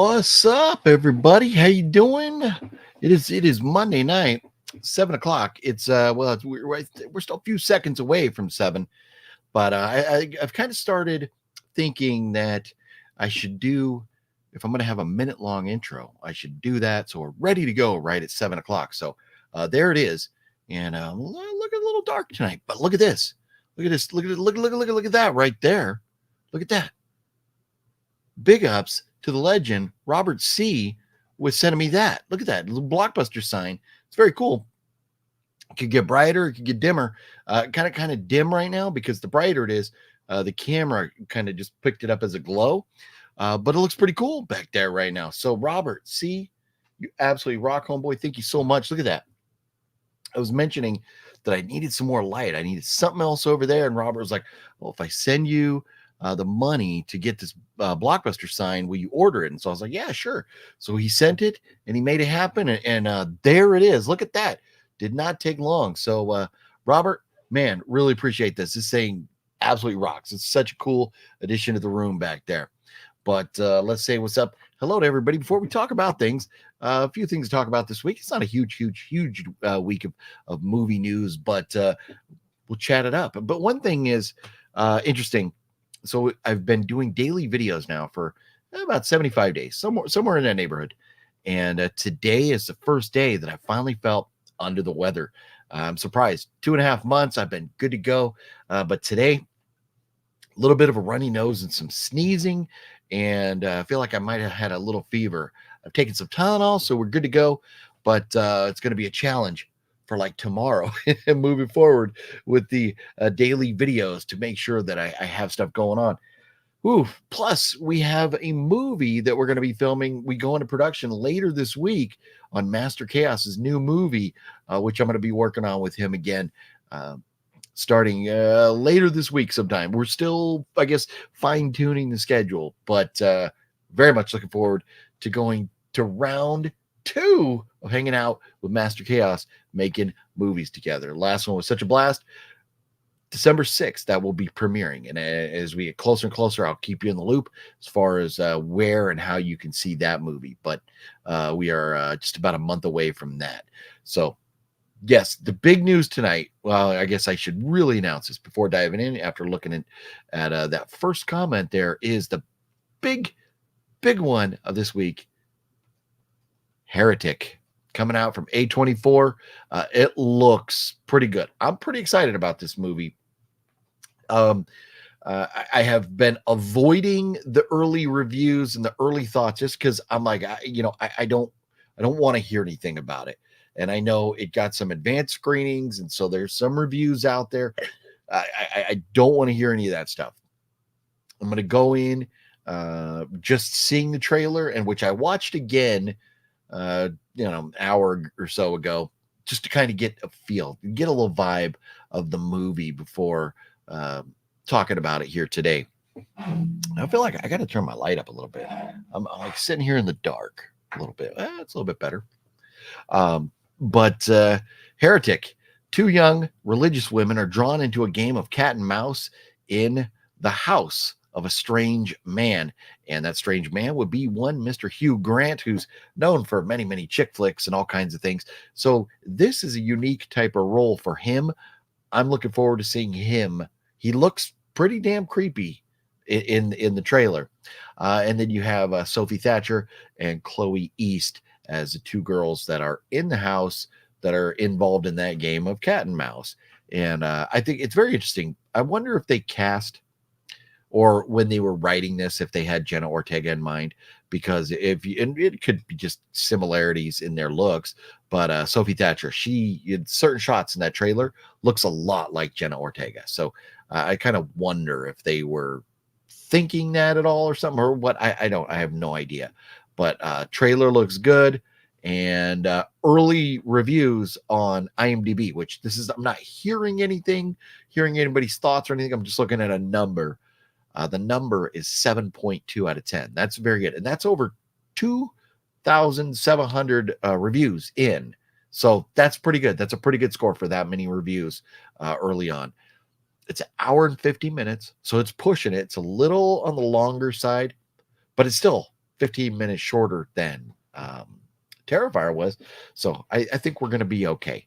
What's up, everybody? How you doing? It is Monday night, 7 o'clock. We're still a few seconds away from 7, but I've kind of started thinking that I should do, if I'm going to have a minute long intro, I should do that so we're ready to go right at 7 o'clock. So there it is, and look a little dark tonight, but look at this. Look at this. Look at that right there. Look at that. Big ups to the legend Robert C was sending me that. Look at that little Blockbuster sign. It's very cool. It could get brighter, it could get dimmer. Kind of dim right now because the brighter it is, the camera kind of just picked it up as a glow. But it looks pretty cool back there right now. So Robert C, you absolutely rock, homeboy. Thank you so much. Look at that. I was mentioning that I needed some more light. I needed something else over there, and Robert was like, "Well, if I send you the money to get this Blockbuster sign, will you order it?" And so I was like, "Yeah, sure." So he sent it, and he made it happen, and there it is. Look at that. Did not take long. So Robert, man, really appreciate this. This thing absolutely rocks. It's such a cool addition to the room back there. But let's say what's up. Hello to everybody. Before we talk about things, a few things to talk about this week. It's not a huge week of movie news, but we'll chat it up. But one thing is interesting. So I've been doing daily videos now for about 75 days, somewhere in that neighborhood. And today is the first day that I finally felt under the weather. I'm surprised. 2.5 months, I've been good to go. But today, a little bit of a runny nose and some sneezing. And I feel like I might have had a little fever. I've taken some Tylenol, so we're good to go. But it's going to be a challenge for like tomorrow and moving forward with the daily videos to make sure that I have stuff going on. Ooh, plus we have a movie that we're going to be filming. We go into production later this week on Master Chaos's new movie, which I'm going to be working on with him again, starting later this week sometime. We're still, I guess, fine-tuning the schedule, but very much looking forward to going to round 2 of hanging out with Master Chaos, making movies together. Last one was such a blast. December 6th, that will be premiering. And as we get closer and closer, I'll keep you in the loop as far as where and how you can see that movie. But we are just about a month away from that. So, yes, the big news tonight. Well, I guess I should really announce this before diving in. After looking at that first comment, there is the big one of this week. Heretic coming out from A24. It looks pretty good. I'm pretty excited about this movie. I have been avoiding the early reviews and the early thoughts just because I'm like, I don't want to hear anything about it. And I know it got some advanced screenings, and so there's some reviews out there. I don't want to hear any of that stuff. I'm going to go in just seeing the trailer, and which I watched again, an hour or so ago, just to kind of get a feel, get a little vibe of the movie before talking about it here today. I feel like I got to turn my light up a little bit. I'm like sitting here in the dark a little bit. It's a little bit better. But Heretic, 2 young religious women are drawn into a game of cat and mouse in the house of a strange man. And that strange man would be one Mr. Hugh Grant, who's known for many, many chick flicks and all kinds of things. So this is a unique type of role for him. I'm looking forward to seeing him. He looks pretty damn creepy in the trailer. And then you have Sophie Thatcher and Chloe East as the 2 girls that are in the house that are involved in that game of cat and mouse. And I think it's very interesting. I wonder if they cast, or when they were writing this, if they had Jenna Ortega in mind, because and it could be just similarities in their looks, but Sophie Thatcher, she in certain shots in that trailer looks a lot like Jenna Ortega. So I kind of wonder if they were thinking that at all or something, or what. I have no idea, but trailer looks good. And early reviews on IMDb, which I'm not hearing anybody's thoughts or anything. I'm just looking at a number. The number is 7.2 out of 10. That's very good. And that's over 2,700 reviews in. So that's pretty good. That's a pretty good score for that many reviews early on. It's an hour and 50 minutes. So it's pushing it. It's a little on the longer side, but it's still 15 minutes shorter than Terrifier was. So I think we're going to be okay.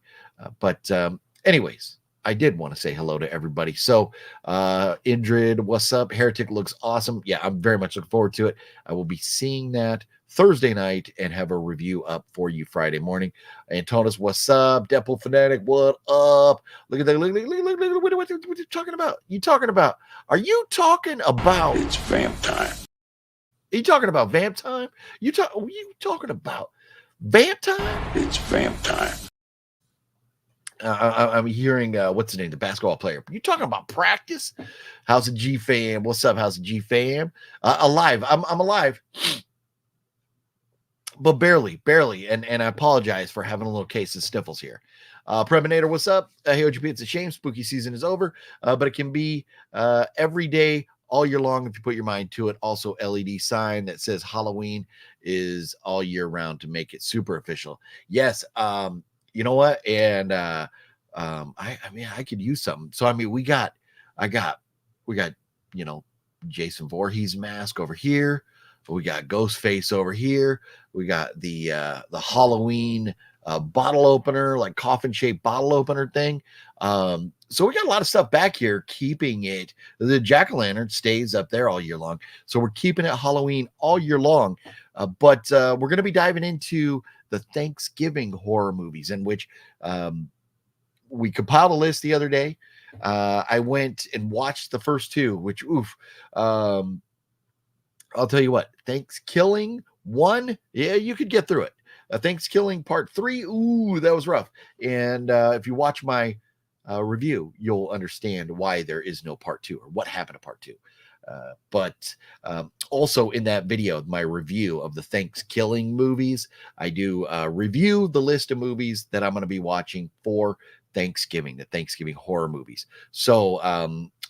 But anyways, I did want to say hello to everybody. So Indrid, what's up? Heretic looks awesome. Yeah, I'm very much looking forward to it. I will be seeing that Thursday night and have a review up for you Friday morning. Antonis, what's up? Deadpool Fanatic, what up? Look at that. Look, what are you talking about? You talking about? Are you talking about? It's vamp time. Are you talking about vamp time? You talking about vamp time? It's vamp time. I'm hearing what's his name, the basketball player. You talking about practice? How's the G fam? What's up? How's the G fam? Alive. I'm alive, but barely. And I apologize for having a little case of sniffles here. Preminator, what's up? Hey, OGP, it's a shame spooky season is over, but it can be every day, all year long if you put your mind to it. Also, LED sign that says Halloween is all year round to make it super official. Yes, you know what? And I mean, I could use something. So I mean, we got, you know, Jason Voorhees mask over here. We got Ghostface over here. We got the Halloween bottle opener, like coffin shaped bottle opener thing. So we got a lot of stuff back here, keeping it. The jack-o'-lantern stays up there all year long. So we're keeping it Halloween all year long. But we're going to be diving into the Thanksgiving horror movies, in which we compiled a list the other day. I went and watched the first two, which, I'll tell you what, Thanksgiving 1, yeah, you could get through it. Thanksgiving Part 3, ooh, that was rough. And if you watch my review, you'll understand why there is no Part 2 or what happened to Part 2. But also in that video, my review of the Thanksgiving movies, I do review the list of movies that I'm going to be watching for Thanksgiving, the Thanksgiving horror movies. So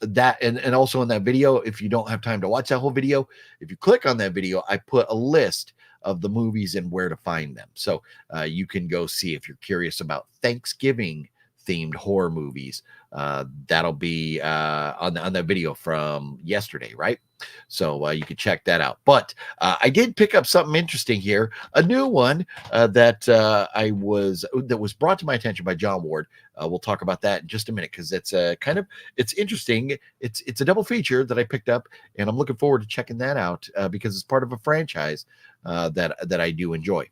that and also in that video, if you don't have time to watch that whole video, if you click on that video, I put a list of the movies and where to find them. So you can go see if you're curious about Thanksgiving themed horror movies. That'll be on that video from yesterday, right? So you can check that out. But I did pick up something interesting here, a new one that was brought to my attention by John Ward. We'll talk about that in just a minute, because it's it's interesting. It's a double feature that I picked up, and I'm looking forward to checking that out because it's part of a franchise that I do enjoy.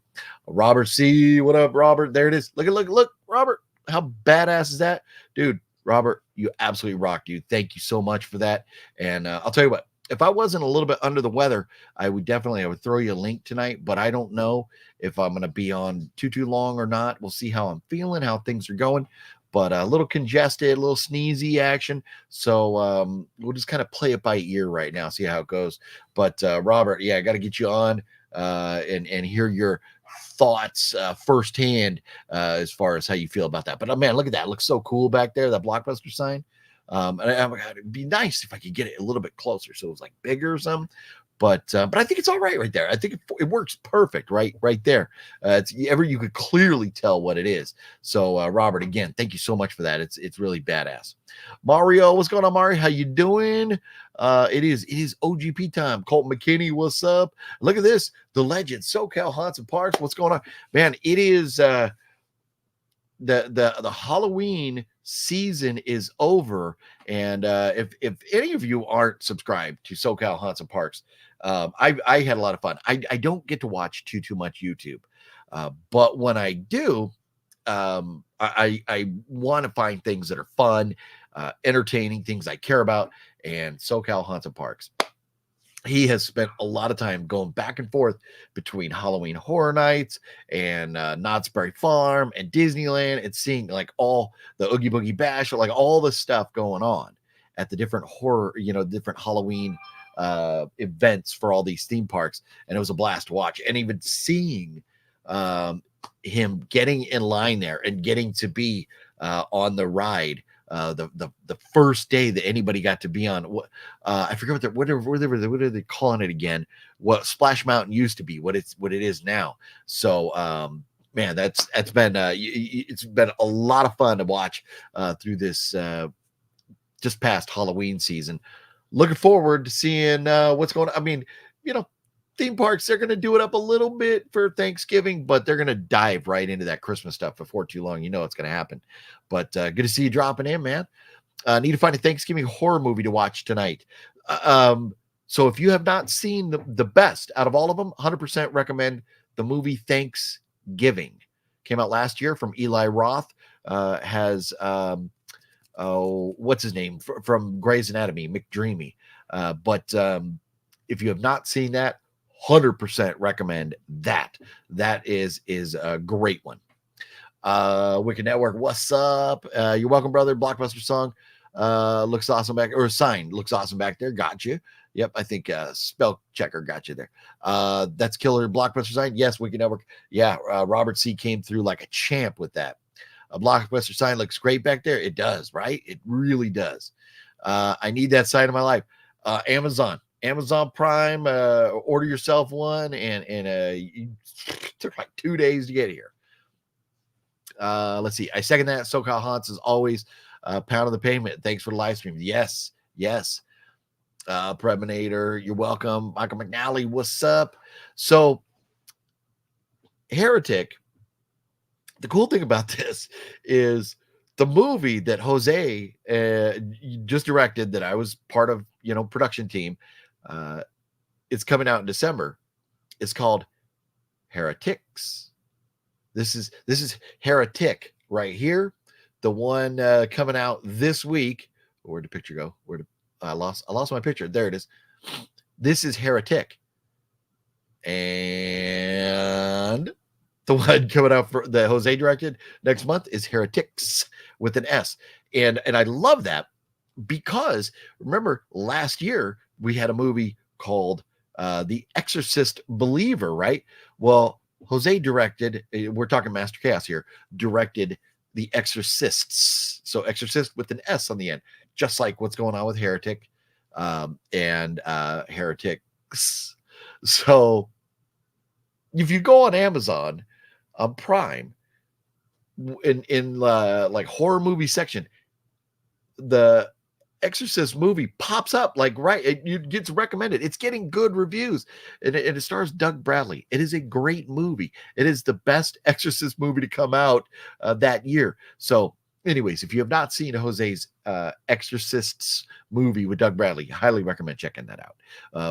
Robert C, what up, Robert? There it is. Look, Robert. How badass is that, dude? Robert, you absolutely rock, dude. Thank you so much for that. And I'll tell you what, if I wasn't a little bit under the weather, I would throw you a link tonight, but I don't know if I'm going to be on too long or not. We'll see how I'm feeling, how things are going, but a little congested, a little sneezy action. So we'll just kind of play it by ear right now, see how it goes. But Robert, yeah, I got to get you on and hear your thoughts firsthand as far as how you feel about that. But man, look at that. It looks so cool back there, that Blockbuster sign. And it'd be nice if I could get it a little bit closer so it was like bigger or something. But I think it's all right there. I think it works perfect right there. You could clearly tell what it is. So Robert, again, thank you so much for that. It's really badass. Mario, what's going on, Mario? How you doing? It is OGP time. Colton McKinney, what's up? Look at this, the legend, SoCal Haunts and Parks. What's going on, man? It is the Halloween season is over, and if any of you aren't subscribed to SoCal Haunts and Parks, I had a lot of fun. I don't get to watch too much YouTube, but when I do, I want to find things that are fun, entertaining, things I care about. And SoCal Haunts and Parks, he has spent a lot of time going back and forth between Halloween Horror Nights and Knott's Berry Farm and Disneyland, and seeing like all the Oogie Boogie Bash, or like all the stuff going on at the different different Halloween events for all these theme parks. And it was a blast to watch. And even seeing him getting in line there and getting to be on the ride, the first day that anybody got to be on, I forget what are they calling it again? What Splash Mountain used to be, what it is now. So man, that's been it's been a lot of fun to watch through this just past Halloween season. Looking forward to seeing what's going on. I mean, theme parks, they're going to do it up a little bit for Thanksgiving, but they're going to dive right into that Christmas stuff before too long. You know it's going to happen. But good to see you dropping in, man. Need to find a Thanksgiving horror movie to watch tonight. So if you have not seen the best out of all of them, 100% recommend the movie Thanksgiving. Came out last year from Eli Roth. Has what's his name from Grey's Anatomy, McDreamy. But if you have not seen that, 100% recommend that. That is a great one. Wicked Network, what's up? You're welcome, brother. Blockbuster song looks awesome back, or sign looks awesome back there. Got you. Yep, I think spell checker got you there. That's killer. Blockbuster sign. Yes, Wicked Network. Yeah, Robert C came through like a champ with that. A Blockbuster sign looks great back there. It does, right? It really does. I need that sign in my life. Amazon Prime. Order yourself one, and it took like 2 days to get here. Let's see. I second that. SoCal Haunts as always. Pound of the payment. Thanks for the live stream. Yes. Preminator, you're welcome. Michael McNally, what's up? So, Heretic. The cool thing about this is the movie that Jose just directed, that I was part of, production team. It's coming out in December. It's called Heretics. This is Heretic right here. The one coming out this week. Where'd the picture go? I lost my picture. There it is. This is Heretic. And the one coming out for that Jose directed next month is Heretics with an S. And I love that because remember last year we had a movie called The Exorcist Believer, right? Well, Jose directed, we're talking Master Chaos here, directed The Exorcists. So Exorcist with an S on the end, just like what's going on with Heretic and Heretics. So if you go on Amazon Prime in like horror movie section, the Exorcist movie pops up like it gets recommended. It's getting good reviews, and it stars Doug Bradley. It is a great movie. It is the best Exorcist movie to come out that year. So anyways, if you have not seen Jose's Exorcists movie with Doug Bradley, highly recommend checking that out.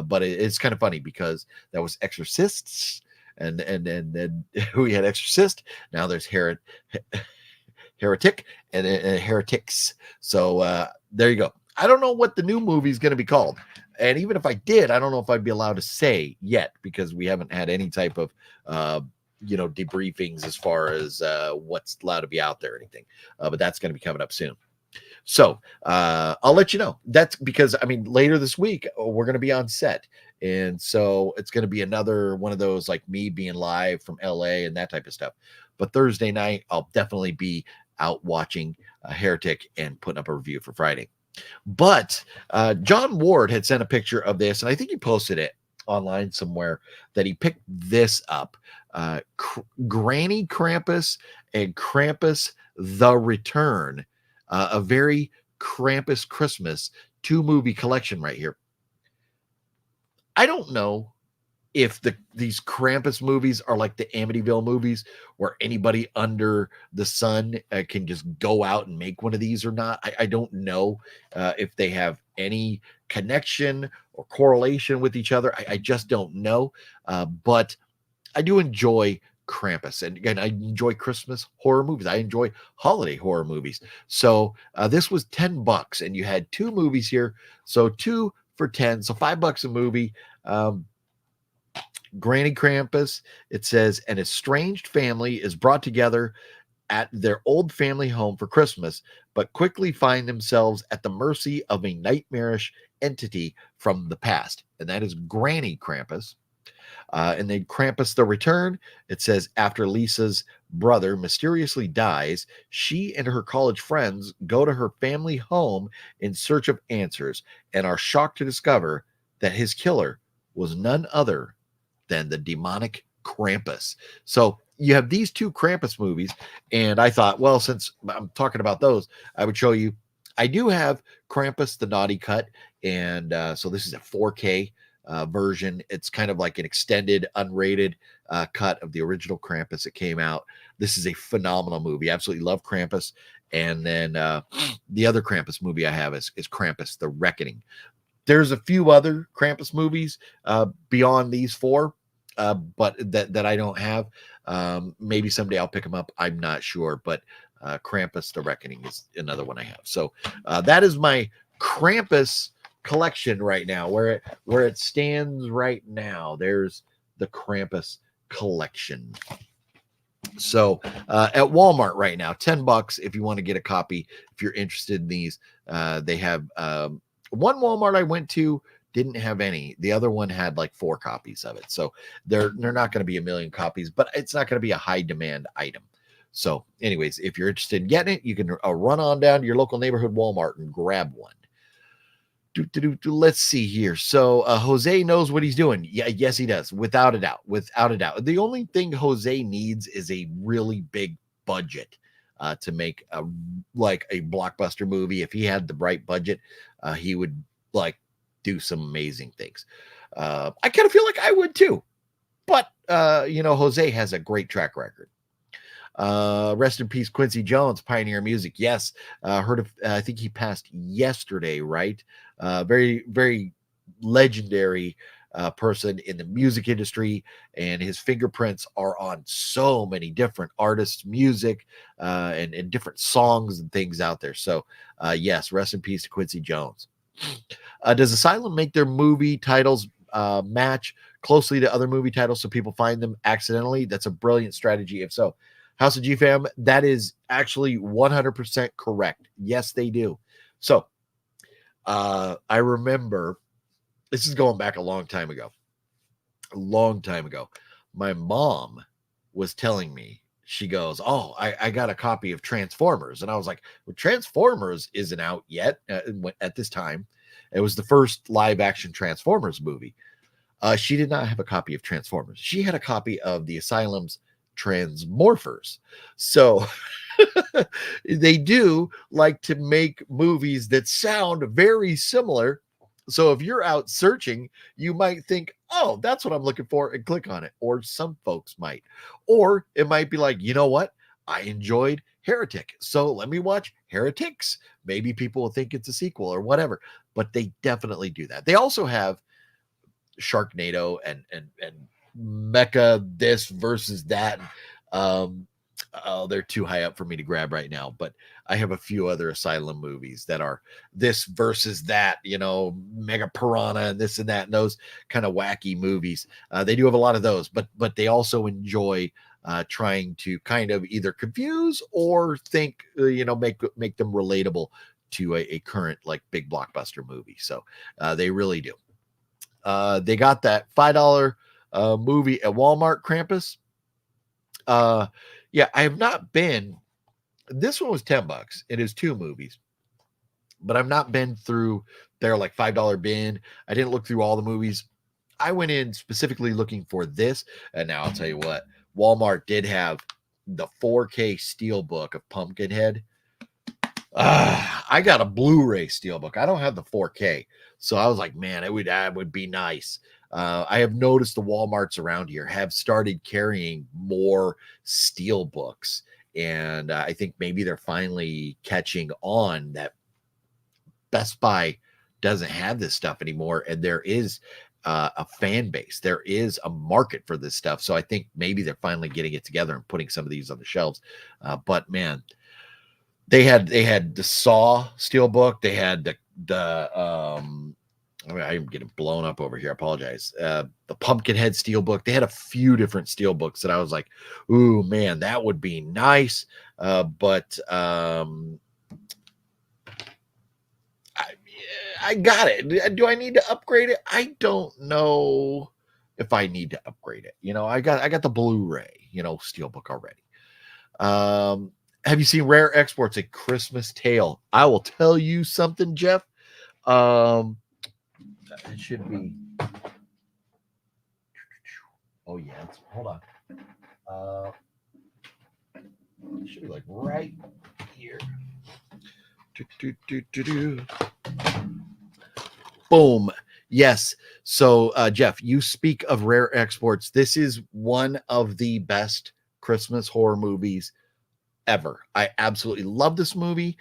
But it's kind of funny because that was Exorcists, and then we had Exorcist. Now there's Heretic and Heretics. So there you go. I don't know what the new movie is going to be called. And even if I did, I don't know if I'd be allowed to say yet because we haven't had any type of, debriefings as far as what's allowed to be out there or anything. But that's going to be coming up soon. So I'll let you know. That's because, later this week, we're going to be on set. And so it's going to be another one of those, like me being live from LA and that type of stuff. But Thursday night, I'll definitely be out watching Heretic and putting up a review for Friday. But John Ward had sent a picture of this, and I think he posted it online somewhere, that he picked this up. Granny Krampus and Krampus the Return. A very Krampus Christmas 2-movie collection right here. I don't know if these Krampus movies are like the Amityville movies where anybody under the sun can just go out and make one of these or not. I don't know if they have any connection or correlation with each other. I just don't know. But I do enjoy Krampus. And again, I enjoy Christmas horror movies. I enjoy holiday horror movies. So this was $10 and you had 2 movies here. So 2 for 10. So $5 a movie. Granny Krampus, it says, an estranged family is brought together at their old family home for Christmas, but quickly find themselves at the mercy of a nightmarish entity from the past. And that is Granny Krampus. And then Krampus the Return, it says, after Lisa's brother mysteriously dies, she and her college friends go to her family home in search of answers and are shocked to discover that his killer was none other than the demonic Krampus. So you have these 2 Krampus movies, and I thought, well, since I'm talking about those, I would show you. I do have Krampus the Naughty Cut, and so this is a 4K version. It's kind of like an extended, unrated cut of the original Krampus that came out. This is a phenomenal movie. Absolutely love Krampus. And then the other Krampus movie I have is Krampus: The Reckoning. There's a few other Krampus movies beyond these four, but that I don't have. Maybe someday I'll pick them up. I'm not sure, but Krampus: The Reckoning is another one I have. So that is my Krampus collection right now. Where it stands right now, there's the Krampus collection. So at Walmart right now, $10 if you want to get a copy. If you're interested in these, they have one Walmart I went to didn't have any. The other one had like 4 copies of it. So they're not going to be a million copies, but it's not going to be a high demand item. So anyways, if you're interested in getting it, you can run on down to your local neighborhood Walmart and grab one. Let's see here. So Jose knows what he's doing. Yeah, yes, he does. Without a doubt. Without a doubt. The only thing Jose needs is a really big budget to make a blockbuster movie. If he had the right budget, he would like do some amazing things. I kind of feel like I would too. But Jose has a great track record. Rest in peace, Quincy Jones, Pioneer Music. Yes, heard of. I think he passed yesterday, right? Very, very legendary person in the music industry, and his fingerprints are on so many different artists' music and different songs and things out there. So, yes, rest in peace to Quincy Jones. Does Asylum make their movie titles match closely to other movie titles so people find them accidentally? That's a brilliant strategy. If so, House of G Fam, that is actually 100% correct. Yes, they do. So I remember, this is going back a long time ago. My mom was telling me, she goes, oh, I got a copy of Transformers. And I was like, well, Transformers isn't out yet at this time. It was the first live action Transformers movie. She did not have a copy of Transformers. She had a copy of the Asylum's Transmorphers. So they do like to make movies that sound very similar. So if you're out searching, you might think, oh, that's what I'm looking for, and click on it. Or some folks might. Or it might be like, you know what? I enjoyed Heretic, so let me watch Heretics. Maybe people will think it's a sequel or whatever. But they definitely do that. They also have Sharknado and Mecha this versus that. They're too high up for me to grab right now, but I have a few other Asylum movies that are this versus that, Mega Piranha and this and that, and those kind of wacky movies. They do have a lot of those, but they also enjoy trying to kind of either confuse or think, make them relatable to a current like big blockbuster movie. So they really do. They got that $5 movie at Walmart, Krampus. Yeah, I have not been. This one was $10. It is 2 movies, but I've not been through their like $5 bin. I didn't look through all the movies. I went in specifically looking for this, and now I'll tell you what, Walmart did have the 4K Steelbook of Pumpkinhead. I got a Blu-ray Steelbook. I don't have the 4K, so I was like, man, it would be nice. I have noticed the Walmarts around here have started carrying more Steelbooks, and I think maybe they're finally catching on that Best Buy doesn't have this stuff anymore, and there is a fan base. There is a market for this stuff, so I think maybe they're finally getting it together and putting some of these on the shelves. But man, they had the Saw Steelbook. They had I'm getting blown up over here. I apologize. The Pumpkinhead Steelbook. They had a few different Steelbooks that I was like, ooh, man, that would be nice. But I got it. Do I need to upgrade it? I don't know if I need to upgrade it. I got the Blu-ray, Steelbook already. Have you seen Rare Exports, A Christmas Tale? I will tell you something, Jeff. It should be. Oh yeah, hold on. It should be like right here. Boom. Yes. So, Jeff, you speak of rare exports. This is one of the best Christmas horror movies ever. I absolutely love this movie.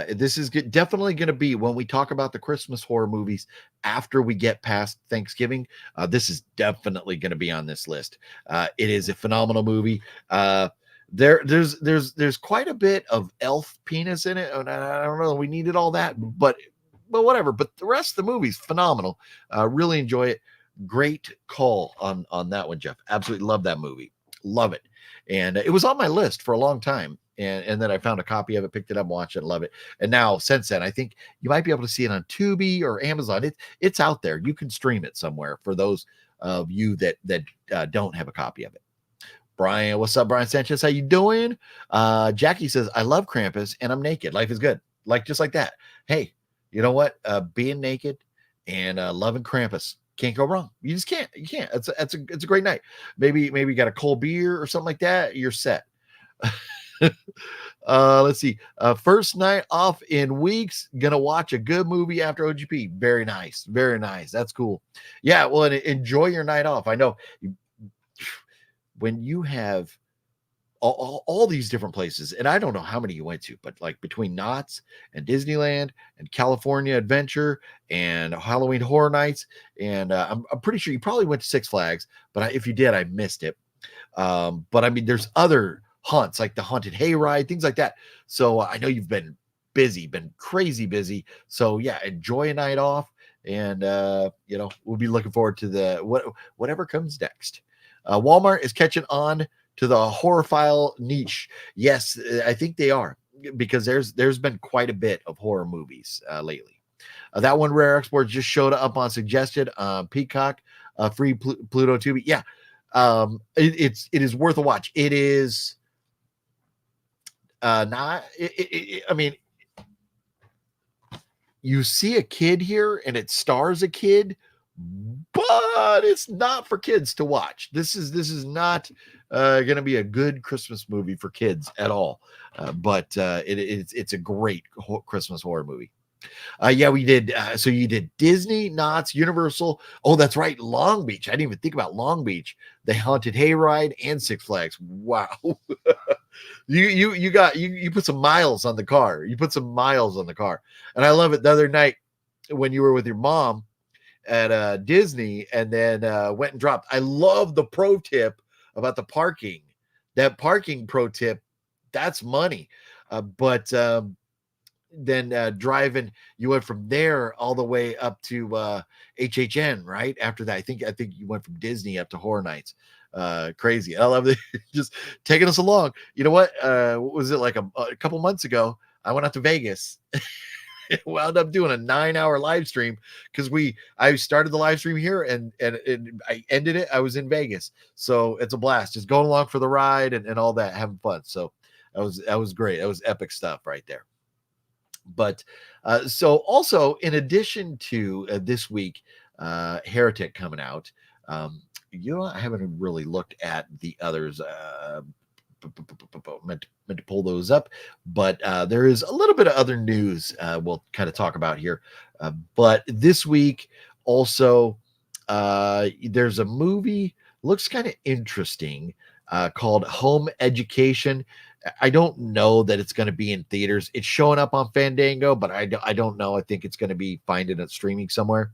This is definitely going to be, when we talk about the Christmas horror movies after we get past Thanksgiving, this is definitely going to be on this list. It is a phenomenal movie. There's quite a bit of elf penis in it, and I don't know, we needed all that, but whatever. But the rest of the movie's phenomenal. Really enjoy it. Great call on that one, Jeff. Absolutely love that movie. Love it. And it was on my list for a long time. And then I found a copy of it, picked it up, watched it, love it. And now, since then, I think you might be able to see it on Tubi or Amazon. It's out there. You can stream it somewhere for those of you that don't have a copy of it. Brian, what's up, Brian Sanchez? How you doing? Jackie says, I love Krampus and I'm naked. Life is good. Just like that. Hey, you know what? Being naked and loving Krampus. Can't go wrong. You just can't. You can't. It's a great night. Maybe you got a cold beer or something like that. You're set. Let's see. First night off in weeks. Gonna watch a good movie after OGP. Very nice. Very nice. That's cool. Yeah. Well, and enjoy your night off. I know when you have all these different places, and I don't know how many you went to, but like between Knott's and Disneyland and California Adventure and Halloween Horror Nights, and I'm pretty sure you probably went to Six Flags, but if you did, I missed it. But I mean, there's other haunts like the Haunted Hayride, things like that. So I know you've been busy, been crazy busy. So yeah, enjoy a night off, and we'll be looking forward to whatever comes next. Walmart is catching on to the horrorphile niche. Yes, I think they are, because there's been quite a bit of horror movies lately. That one rare export just showed up on suggested Peacock, free Pluto Tubi. Yeah, it is worth a watch. It is not. I mean, you see a kid here, and it stars a kid, but it's not for kids to watch. This is not going to be a good Christmas movie for kids at all. But it's a great Christmas horror movie. Yeah, we did. So you did Disney, Knott's, Universal. Oh, that's right, Long Beach. I didn't even think about Long Beach. The Haunted Hayride and Six Flags. Wow. you put some miles on the car. You put some miles on the car, and I love it. The other night when you were with your mom at Disney, and then went and dropped. I love the pro tip about the parking. That parking pro tip, that's money. But then driving, you went from there all the way up to HHN, right? After that, I think you went from Disney up to Horror Nights. Crazy. I love it. Just taking us along. You know what? What was it, like a couple months ago? I went out to Vegas. Wound up doing a 9-hour live stream because I started the live stream here and I ended it. I was in Vegas, so it's a blast. Just going along for the ride and all that, having fun. So that was great. That was epic stuff right there. But so also, in addition to this week, Heretic coming out. I haven't really looked at the others. Meant to pull those up, but there is a little bit of other news we'll kind of talk about here. But this week also, there's a movie, looks kind of interesting, called Home Education. I don't know that it's going to be in theaters. It's showing up on Fandango, but I don't know. I think it's going to be finding it streaming somewhere.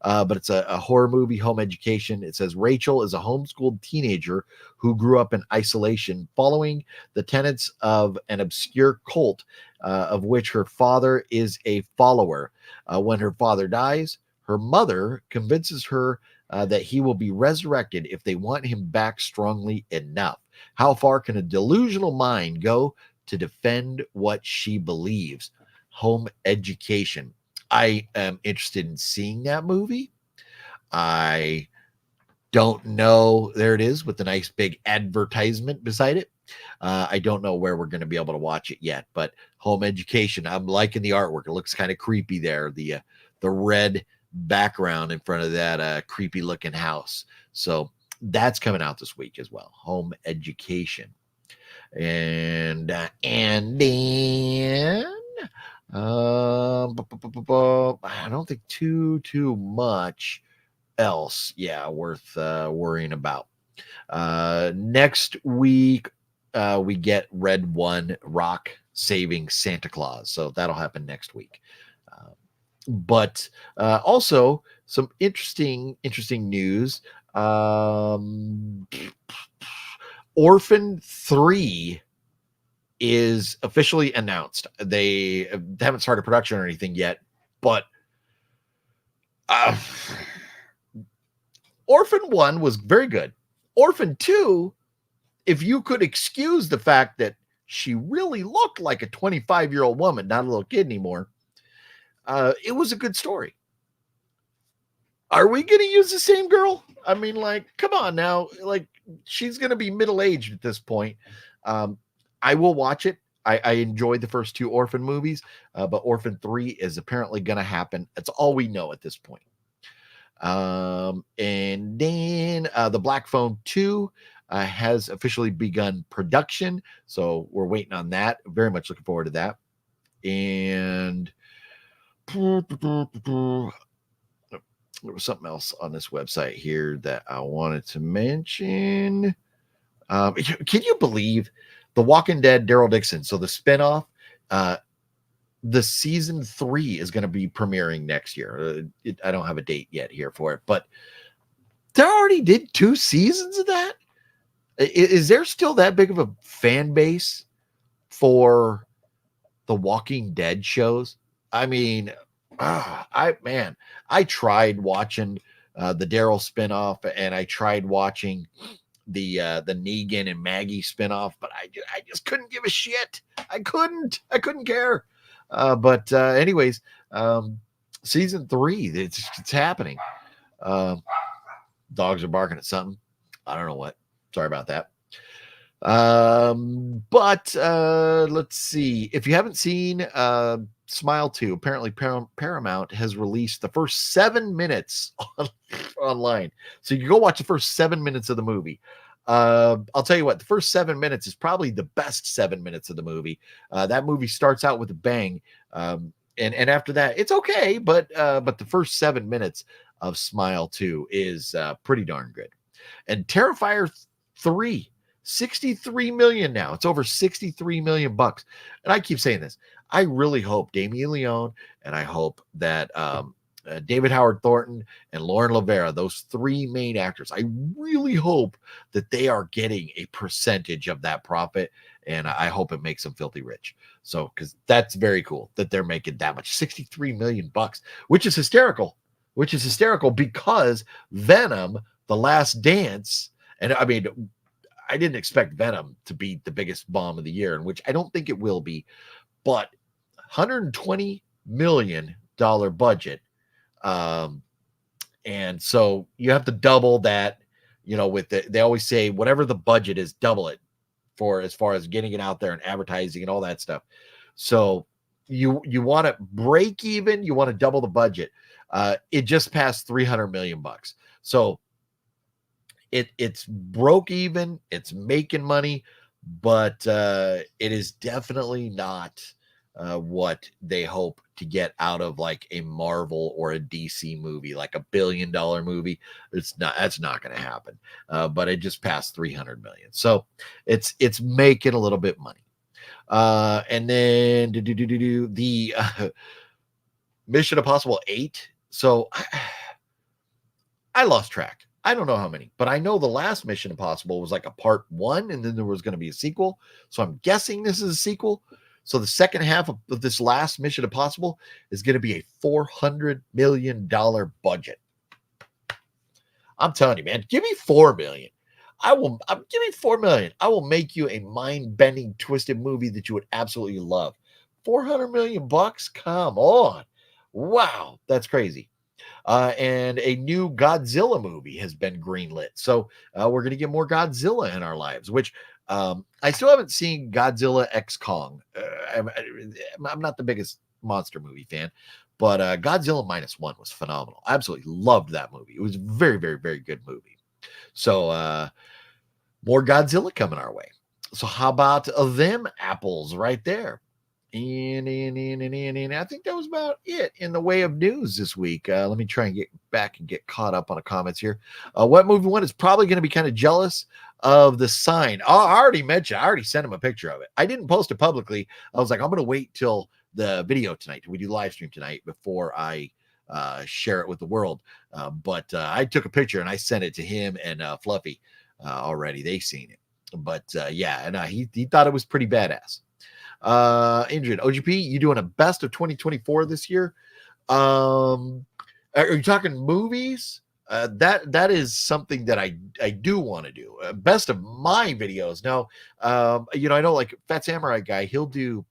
But it's a horror movie, Home Education. It says Rachel is a homeschooled teenager who grew up in isolation following the tenets of an obscure cult of which her father is a follower. When her father dies, her mother convinces her that he will be resurrected if they want him back strongly enough. How far can a delusional mind go to defend what she believes? Home Education. I am interested in seeing that movie. I don't know. There it is with the nice big advertisement beside it. I don't know where we're going to be able to watch it yet, but Home Education. I'm liking the artwork. It looks kind of creepy there. The red background in front of that creepy looking house. So that's coming out this week as well. Home Education. And then I don't think too much else, yeah, worth worrying about. Next week, we get Red One Rock saving Santa Claus, so that'll happen next week. But also some interesting news. Um, Orphan 3 is officially announced. They haven't started production or anything yet, but Orphan 1 was very good. Orphan 2, if you could excuse the fact that she really looked like a 25-year-old woman, not a little kid anymore, it was a good story. Are we going to use the same girl? I mean, like, come on now. Like, she's going to be middle-aged at this point. I will watch it. I enjoyed the first 2 Orphan movies, but Orphan 3 is apparently going to happen. That's all we know at this point. And then the Black Phone 2 has officially begun production. So we're waiting on that. Very much looking forward to that. And there was something else on this website here that I wanted to mention. Can you believe The Walking Dead Daryl Dixon? So the spinoff, the season 3 is going to be premiering next year. I don't have a date yet here for it, but they already did 2 seasons of that. Is there still that big of a fan base for the Walking Dead shows? I mean, I tried watching the Daryl spinoff, and I tried watching the Negan and Maggie spinoff, but I just couldn't give a shit. I couldn't care. But anyways, season 3, it's happening. Dogs are barking at something. I don't know what. Sorry about that. But let's see. If you haven't seen Smile 2, apparently Paramount has released the first 7 minutes online. So you can go watch the first 7 minutes of the movie. I'll tell you what, the first 7 minutes is probably the best 7 minutes of the movie. That movie starts out with a bang. And after that, it's okay, but the first 7 minutes of Smile 2 is pretty darn good. And Terrifier 3, 63 million now. It's over 63 million bucks. And I keep saying this. I really hope Damien Leone, and I hope that David Howard Thornton and Lauren Lavera, those 3 main actors, I really hope that they are getting a percentage of that profit, and I hope it makes them filthy rich. So, because that's very cool that they're making that much, 63 million bucks, which is hysterical. Because Venom, The Last Dance, and I mean, I didn't expect Venom to be the biggest bomb of the year, and which I don't think it will be, but $120 million budget. And so you have to double that, with they always say, whatever the budget is, double it for as far as getting it out there and advertising and all that stuff. So you want to break even, you want to double the budget. It just passed 300 million bucks. So it's broke even, it's making money, but it is definitely not what they hope to get out of like a Marvel or a DC movie, like $1 billion movie. That's not going to happen. But it just passed 300 million. So it's making a little bit money. And then the Mission Impossible 8. So I lost track. I don't know how many, but I know the last Mission Impossible was like a part 1, and then there was going to be a sequel. So I'm guessing this is a sequel. So the second half of this last Mission Impossible is going to be a $400 million budget. I'm telling you, man, give me $4 million. Give me $4 million. I will make you a mind-bending, twisted movie that you would absolutely love. 400 million bucks? Come on. Wow, that's crazy. And a new Godzilla movie has been greenlit. So we're going to get more Godzilla in our lives, which I still haven't seen Godzilla X Kong. I'm not the biggest monster movie fan, but Godzilla -1 was phenomenal. I absolutely loved that movie. It was a very, very, very good movie. So more Godzilla coming our way. So how about them apples right there? And I think that was about it in the way of news this week. Let me try and get back and get caught up on the comments here. What movie one is probably going to be kind of jealous of the sign? Oh, I already mentioned, I already sent him a picture of it. I didn't post it publicly. I was like, I'm going to wait till the video tonight. We do live stream tonight before I share it with the world. But I took a picture and I sent it to him and Fluffy already. They've seen it. But yeah, and he thought it was pretty badass. Adrian, OGP, you doing a best of 2024 this year? Are you talking movies? That is something that I do want to do. Best of my videos. Now, I know like Fat Samurai guy, he'll do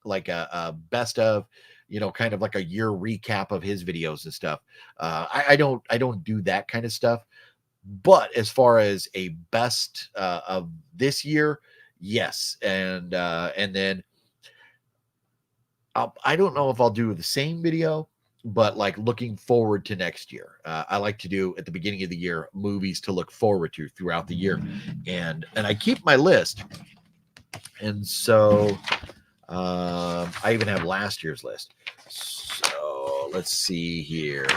like a best of, kind of like a year recap of his videos and stuff. I don't do that kind of stuff. But as far as a best of this year, yes, and then I don't know if I'll do the same video, but like looking forward to next year. I like to do at the beginning of the year movies to look forward to throughout the year, and I keep my list, and so I even have last year's list. So let's see here.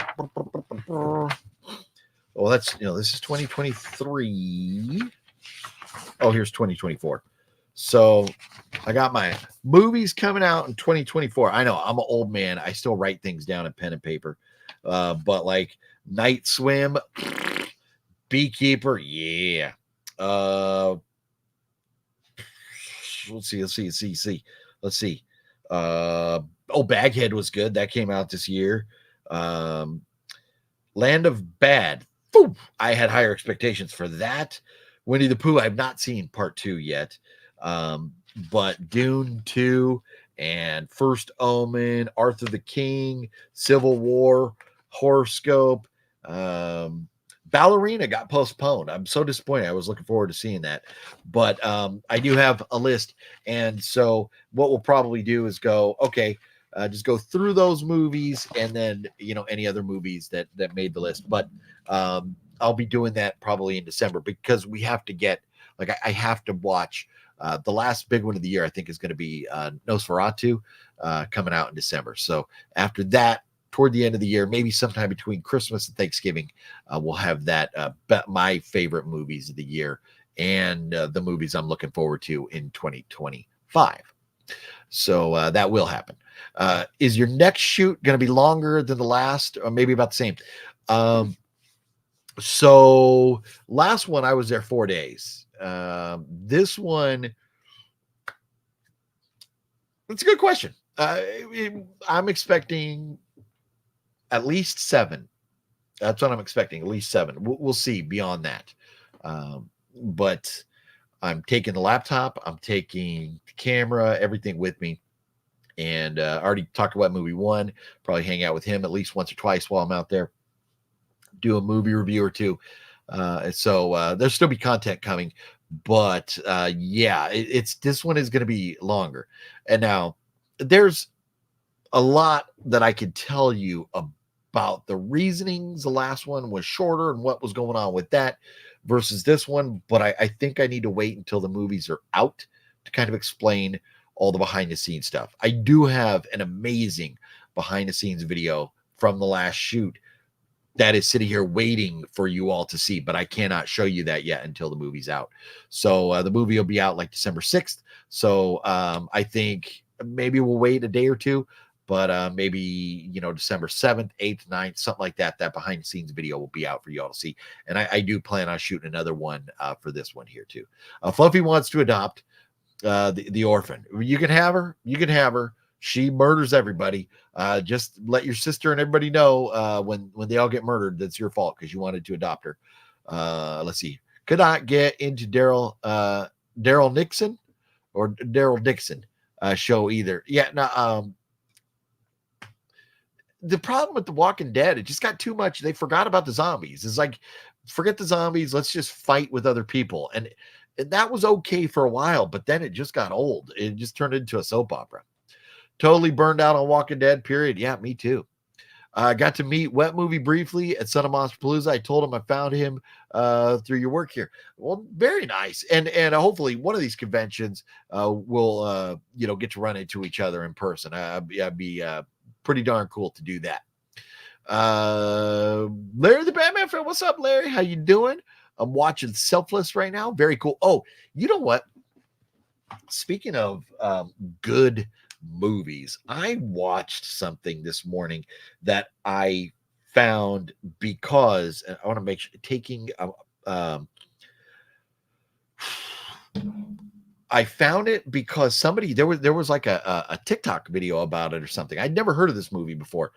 Well, this is 2023. Oh, here's 2024. So I got my movies coming out in 2024. I know I'm an old man. I still write things down in pen and paper. But like Night Swim, Beekeeper, yeah. Let's see. Baghead was good. That came out this year. Land of Bad. Boom. I had higher expectations for that. Winnie the Pooh, I've not seen part 2 yet. But Dune 2 and First Omen, Arthur the King, Civil War, Horoscope, Ballerina got postponed. I'm so disappointed. I was looking forward to seeing that. But I do have a list. And so what we'll probably do is go, okay, just go through those movies and then, any other movies that made the list. But I'll be doing that probably in December because we have to get, like, I have to watch the last big one of the year, I think, is going to be Nosferatu coming out in December. So after that, toward the end of the year, maybe sometime between Christmas and Thanksgiving, we'll have that my favorite movies of the year and the movies I'm looking forward to in 2025. So that will happen. Is your next shoot going to be longer than the last, or maybe about the same? So last one, I was there 4 days. This one, that's a good question. I'm expecting at least 7. That's what I'm expecting, at least 7. We'll see beyond that. But I'm taking the laptop, I'm taking the camera, everything with me. And I already talked about movie 1, probably hang out with him at least once or twice while I'm out there, do a movie review or 2. So there'll still be content coming, but it's this one is going to be longer. And now there's a lot that I could tell you about the reasonings. The last one was shorter and what was going on with that versus this one. But I think I need to wait until the movies are out to kind of explain all the behind the scenes stuff. I do have an amazing behind the scenes video from the last shoot that is sitting here waiting for you all to see, but I cannot show you that yet until the movie's out. So the movie will be out like December 6th. So I think maybe we'll wait a day or two, but maybe, December 7th, 8th, 9th, something like that, that behind the scenes video will be out for you all to see. And I do plan on shooting another one for this one here too. Fluffy wants to adopt the orphan. You can have her. You can have her. She murders everybody. Just let your sister and everybody know when they all get murdered, that's your fault because you wanted to adopt her. Let's see. Could not get into Daryl Nixon or Daryl Dixon show either. Yeah. No. The problem with The Walking Dead, it just got too much. They forgot about the zombies. It's like, forget the zombies. Let's just fight with other people. And that was okay for a while, but then it just got old. It just turned into a soap opera. Totally burned out on Walking Dead, period. Yeah, me too. I got to meet Wet Movie briefly at Son of Monsterpalooza. I told him I found him through your work here. Well, very nice. And hopefully one of these conventions we'll get to run into each other in person. I'd be pretty darn cool to do that. Larry the Batman fan, what's up, Larry? How you doing? I'm watching Selfless right now. Very cool. Oh, you know what? Speaking of good movies, I watched something this morning that I found because I want to make sure I found it because somebody there was like a TikTok video about it or something. I'd never heard of this movie before,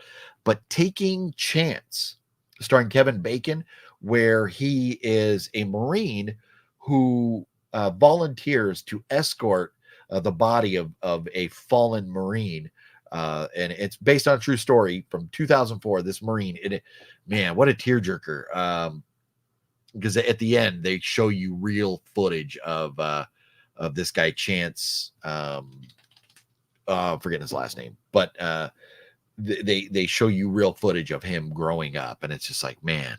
but Taking Chance, starring Kevin Bacon, where he is a Marine who volunteers to escort the body of a fallen Marine. And it's based on a true story from 2004. This Marine, man, what a tearjerker. Because at the end, they show you real footage of this guy, Chance. I'm forgetting his last name, but they show you real footage of him growing up. And it's just like, man,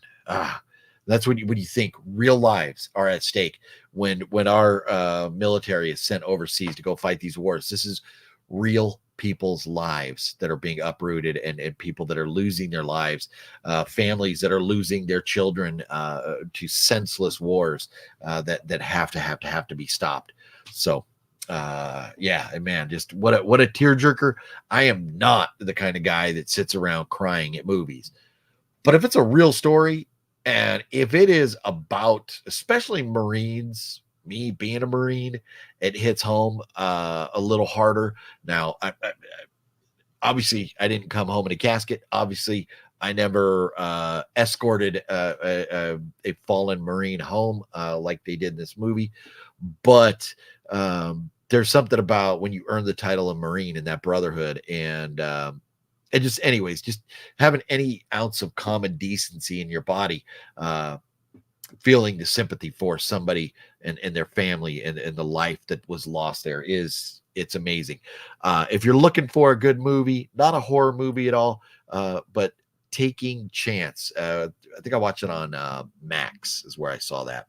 that's when you think real lives are at stake when our military is sent overseas to go fight these wars. This is real people's lives that are being uprooted and people that are losing their lives, families that are losing their children to senseless wars that have to be stopped. So yeah, man, just what a tearjerker. I am not the kind of guy that sits around crying at movies, but if it's a real story, and if it is about, especially Marines, me being a Marine, it hits home a little harder. Now, obviously, I didn't come home in a casket. Obviously, I never escorted a fallen Marine home like they did in this movie. But there's something about when you earn the title of Marine in that brotherhood, and just anyways, just having any ounce of common decency in your body, feeling the sympathy for somebody and their family and the life that was lost there it's amazing. If you're looking for a good movie, not a horror movie at all, but Taking Chance, I think I watched it on Max is where I saw that.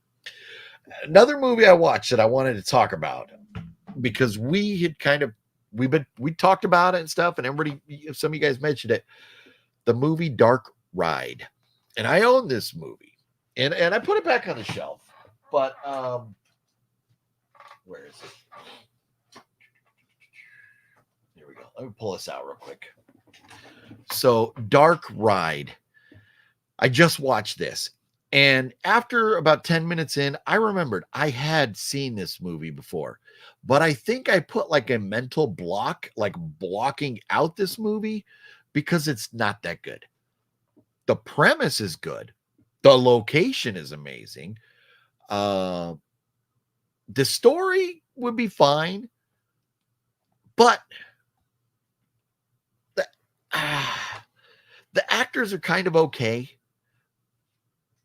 Another movie I watched that I wanted to talk about, because we talked about it and stuff, and everybody, some of you guys mentioned it, the movie Dark Ride. And I own this movie, and I put it back on the shelf, but where is it? Here we go. Let me pull this out real quick. So Dark Ride, I just watched this, and after about 10 minutes in, I remembered I had seen this movie before, but I think I put like a mental block, like blocking out this movie, because it's not that good. The premise is good. The location is amazing. The story would be fine, but the actors are kind of okay.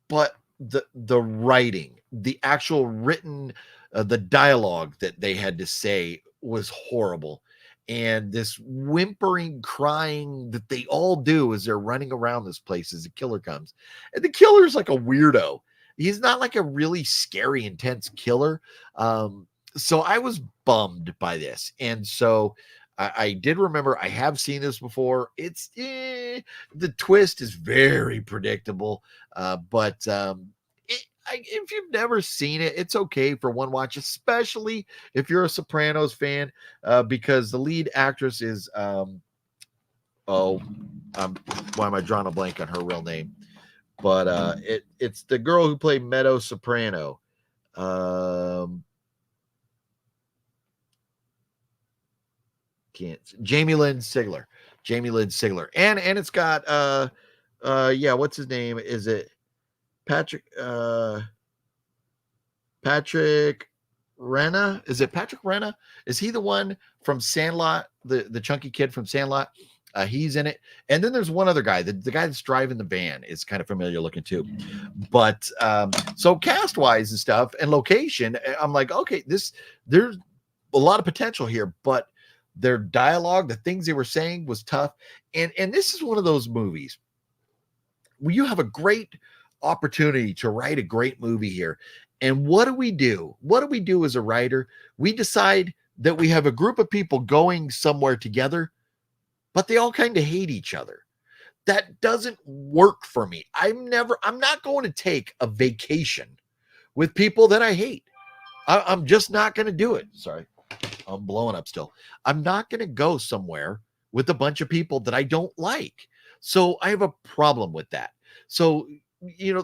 But the writing, the actual written, the dialogue that they had to say was horrible. And this whimpering, crying that they all do as they're running around this place as the killer comes. And the killer's like a weirdo. He's not like a really scary, intense killer. So I was bummed by this. And so I did remember I have seen this before. It's the twist is very predictable, but if you've never seen it, it's okay for one watch, especially if you're a Sopranos fan, because the lead actress is why am I drawing a blank on her real name? But it's the girl who played Meadow Soprano. Jamie Lynn Sigler. And it's got what's his name? Is it Patrick Renna? Is it Patrick Renna? Is he the one from Sandlot, the chunky kid from Sandlot? He's in it. And then there's one other guy, the guy that's driving the van is kind of familiar looking too. But so cast wise and stuff and location, I'm like, okay, there's a lot of potential here, but Their dialogue, the things they were saying was tough. And this is one of those movies where you have a great opportunity to write a great movie here. And what do we do? What do we do as a writer? We decide that we have a group of people going somewhere together, but they all kind of hate each other. That doesn't work for me. I'm not going to take a vacation with people that I hate. I'm just not going to do it. Sorry, I'm blowing up still. I'm not going to go somewhere with a bunch of people that I don't like. So I have a problem with that. So,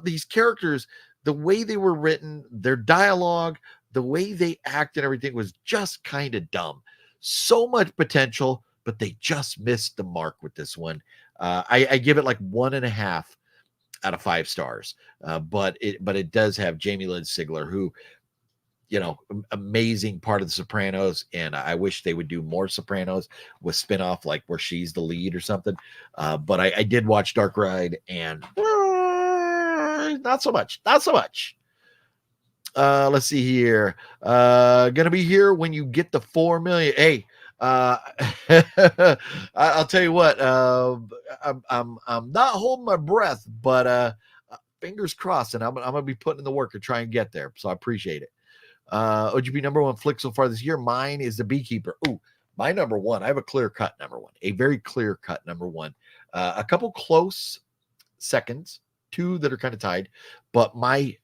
these characters, the way they were written, their dialogue, the way they act and everything was just kind of dumb. So much potential, but they just missed the mark with this one. I give it like 1.5 out of 5 stars. But it does have Jamie Lynn Sigler, who, amazing part of the Sopranos, and I wish they would do more Sopranos with spinoff, like where she's the lead or something. But I did watch Dark Ride, and not so much. Let's see here. Gonna be here when you get the 4 million. Hey, I'll tell you what. I'm not holding my breath, but fingers crossed, and I'm gonna be putting in the work to try and get there. So I appreciate it. OGP number 1 flick so far this year. Mine is The Beekeeper. Ooh, my number 1. I have a clear cut number 1, a very clear cut number 1. A couple close seconds, 2 that are kind of tied, but my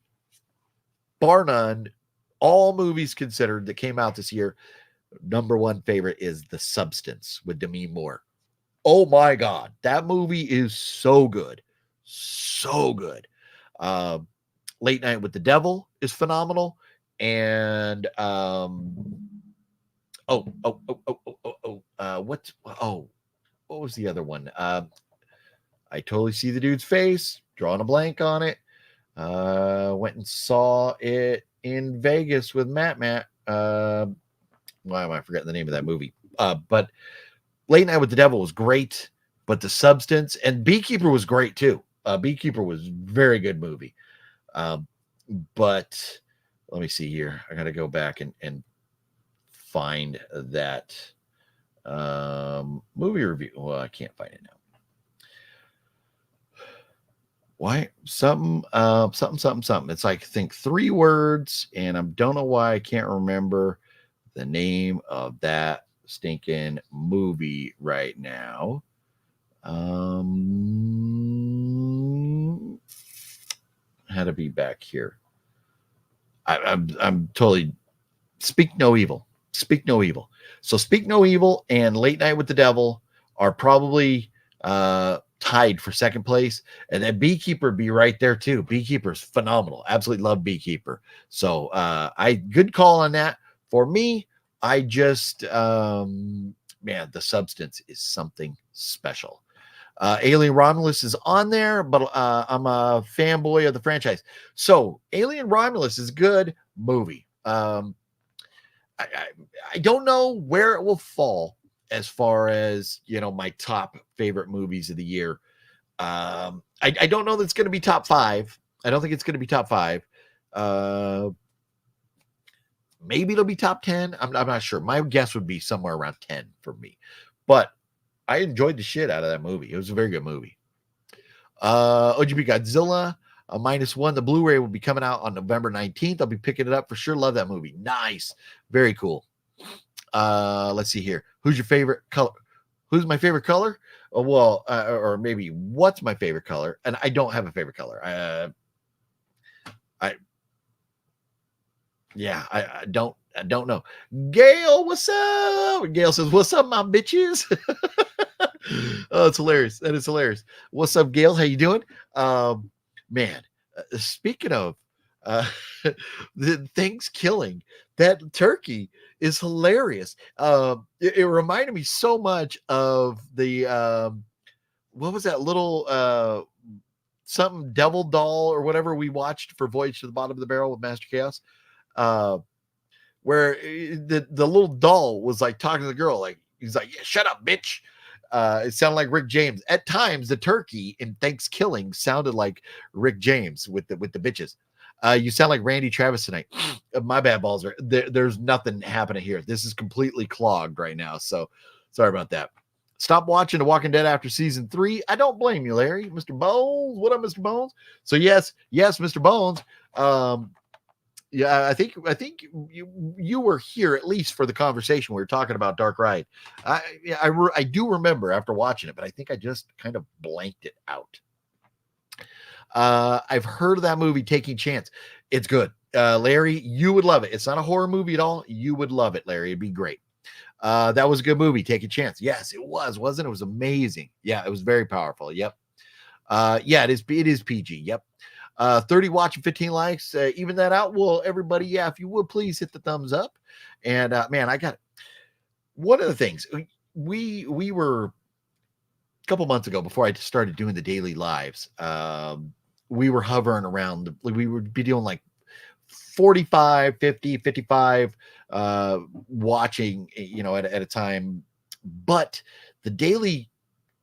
bar none, all movies considered that came out this year, number 1 favorite is The Substance with Demi Moore. Oh my God, that movie is so good, so good. Late Night with the Devil is phenomenal. And what was the other one? I totally see the dude's face, drawing a blank on it. Went and saw it in Vegas with Matt. Why am I forgetting the name of that movie? But Late Night with the Devil was great, but The Substance and Beekeeper was great too. Beekeeper was very good movie. But let me see here. I got to go back and find that movie review. Well, I can't find it now. Why? Something. It's like, I think 3 words, and I don't know why I can't remember the name of that stinking movie right now. Had to be back here. I'm totally Speak No Evil. Speak No Evil. So Speak No Evil and Late Night with the Devil are probably tied for second place, and then Beekeeper be right there too. Beekeeper's phenomenal. Absolutely love Beekeeper. So good call on that. For me, I just The Substance is something special. Alien Romulus is on there, but I'm a fanboy of the franchise. So Alien Romulus is a good movie. I don't know where it will fall as far as, my top favorite movies of the year. I don't know that it's going to be top 5. I don't think it's going to be top 5. Maybe it'll be top 10. I'm not sure. My guess would be somewhere around 10 for me. But I enjoyed the shit out of that movie. It was a very good movie. OGB Godzilla, a -1. The Blu-ray will be coming out on November 19th. I'll be picking it up for sure. Love that movie. Nice. Very cool. Let's see here. Who's your favorite color? Who's my favorite color? Or maybe what's my favorite color? And I don't have a favorite color. I don't know. Gale, what's up? Gale says, "What's up, my bitches?" Oh, it's hilarious. That is hilarious. What's up, Gale? How you doing? Speaking of the things killing, that turkey is hilarious. It reminded me so much of the what was that little something devil doll or whatever we watched for Voyage to the Bottom of the Barrel with Master Chaos, where the little doll was like talking to the girl, like he's like, "Yeah, shut up, bitch." It sounded like Rick James. At times, the turkey in Thanksgiving sounded like Rick James with the bitches. You sound like Randy Travis tonight. My bad, balls are there's nothing happening here. This is completely clogged right now. So sorry about that. Stop watching The Walking Dead after season 3. I don't blame you, Larry. Mr. Bones, what up, Mr. Bones? So yes, Mr. Bones. Yeah, I think you were here at least for the conversation. We were talking about Dark Ride. I do remember after watching it, but I think I just kind of blanked it out. I've heard of that movie, Taking Chance. It's good. Larry, you would love it. It's not a horror movie at all. You would love it, Larry. It'd be great. That was a good movie, Take a Chance. Yes, it was, wasn't it? It was amazing. Yeah, it was very powerful. Yep. Yeah, it is PG. Yep. 30 watch and 15 likes. Even that out. Well, everybody, yeah, if you would please hit the thumbs up. And man, I got one of the things we were a couple months ago before I started doing the daily lives. We were hovering around, we would be doing like 45, 50, 55 watching, at a time. But the daily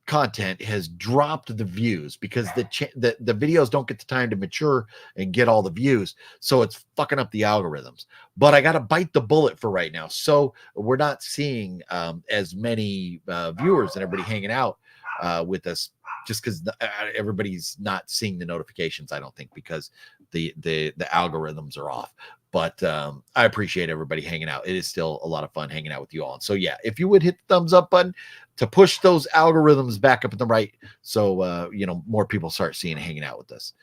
content has dropped the views because the videos don't get the time to mature and get all the views, so it's fucking up the algorithms. But I got to bite the bullet for right now, so we're not seeing as many viewers and everybody hanging out with us, just because everybody's not seeing the notifications, I don't think, because the algorithms are off. But I appreciate everybody hanging out. It is still a lot of fun hanging out with you all. And so yeah, if you would hit the thumbs up button to push those algorithms back up at the right, so more people start seeing and hanging out with us.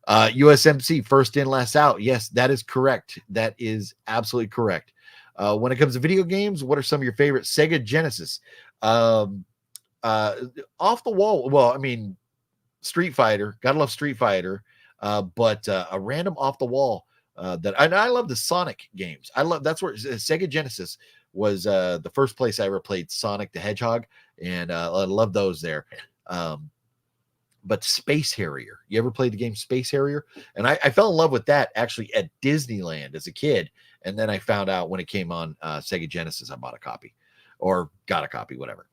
USMC, first in, last out. Yes, that is correct. That is absolutely correct. When it comes to video games, what are some of your favorite? Sega Genesis. Off the wall. Well, I mean, Street Fighter. Gotta love Street Fighter. But a random off the wall I love the Sonic games. That's where Sega Genesis was the first place I ever played Sonic the Hedgehog, and I love those there. But Space Harrier, you ever played the game Space Harrier? And I fell in love with that actually at Disneyland as a kid, and then I found out when it came on Sega Genesis, I bought a copy or got a copy, whatever.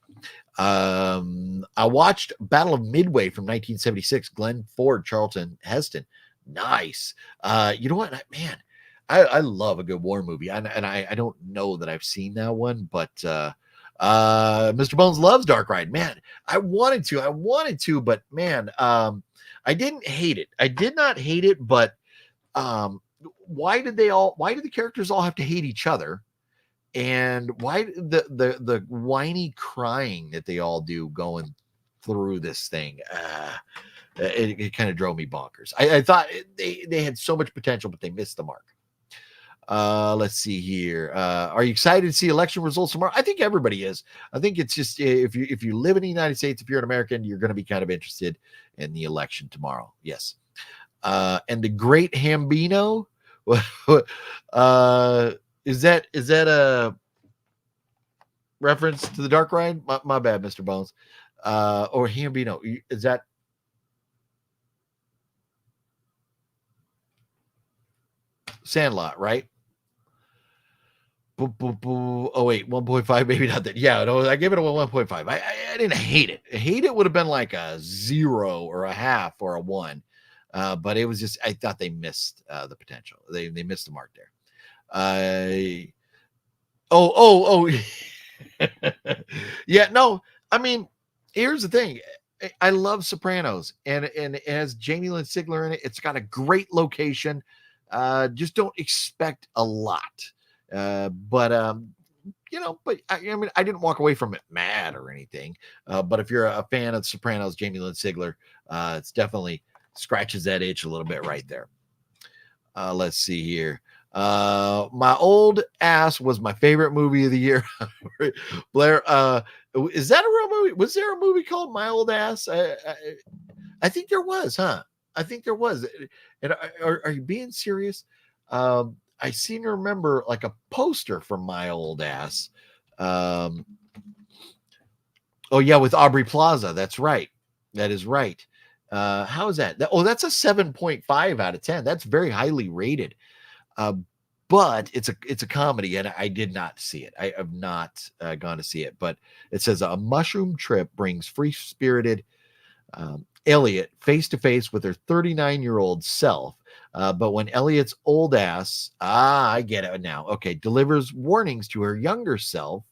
I watched Battle of Midway from 1976. Glenn Ford, Charlton Heston. Nice. You know what, man? I love a good war movie, and I don't know that I've seen that one, but Mr. Bones loves Dark Ride. Man, I wanted to, but man, I didn't hate it. I did not hate it, but why did the characters all have to hate each other? And why the whiny crying that they all do going through this thing? It kind of drove me bonkers. I thought they had so much potential, but they missed the mark. Let's see here. Are you excited to see election results tomorrow? I think everybody is. I think it's just if you live in the United States, if you're an American, you're going to be kind of interested in the election tomorrow. Yes. And the Great Hambino. Is that a reference to the Dark Ride? My bad, Mr. Bones. Or Hambino. Is that Sandlot, right? Oh wait, 1.5, maybe not that. Yeah, no, I gave it a 1.5. I didn't hate it. Hate it would have been like a 0 or a half or a 1. But it was just, I thought they missed the potential. They missed the mark there. Yeah, no, I mean, here's the thing. I love Sopranos, and it has Jamie Lynn Sigler in it. It's got a great location. Just don't expect a lot. But I mean, I didn't walk away from it mad or anything. But if you're a fan of Sopranos, Jamie Lynn Sigler, it's definitely scratches that itch a little bit right there. Let's see here. My Old Ass was my favorite movie of the year. Blair, is that a real movie? Was there a movie called My Old Ass? I think there was, huh? I think there was. And are you being serious? I seem to remember like a poster from My Old Ass. Oh yeah, with Aubrey Plaza. That's right. That is right. How is that? That's a 7.5 out of 10. That's very highly rated. But it's a comedy, and I did not see it. I have not gone to see it. But it says a mushroom trip brings free-spirited Elliot face to face with her 39-year-old self. But when Elliot's old ass, I get it now. Okay, delivers warnings to her younger self,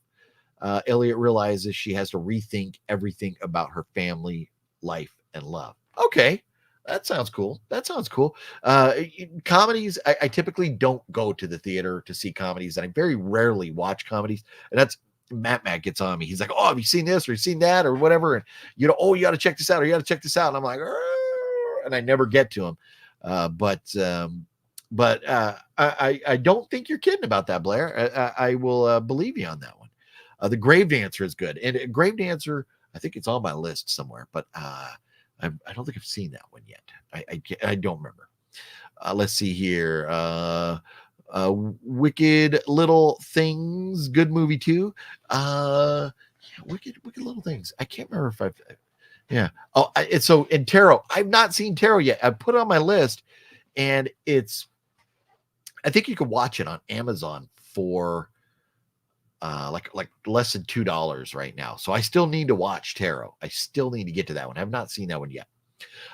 Elliot realizes she has to rethink everything about her family, life, and love. Okay, that sounds cool. That sounds cool. Comedies, I typically don't go to the theater to see comedies, and I very rarely watch comedies. And that's Matt gets on me. He's like, "Oh, have you seen this or you seen that or whatever?" And oh, you got to check this out or you got to check this out. And I'm like, "Arr," and I never get to him. I don't think you're kidding about that, Blair. I will believe you on that one. The Grave Dancer is good, and Grave Dancer, I think it's on my list somewhere, but I don't think I've seen that one yet. I don't remember. Let's see here. Wicked Little Things, good movie too. Wicked Little Things. I can't remember if I've. Yeah. Oh, and Tarot. I've not seen Tarot yet. I put it on my list, and I think you could watch it on Amazon for like less than $2 right now. So I still need to watch Tarot. I still need to get to that one. I've not seen that one yet.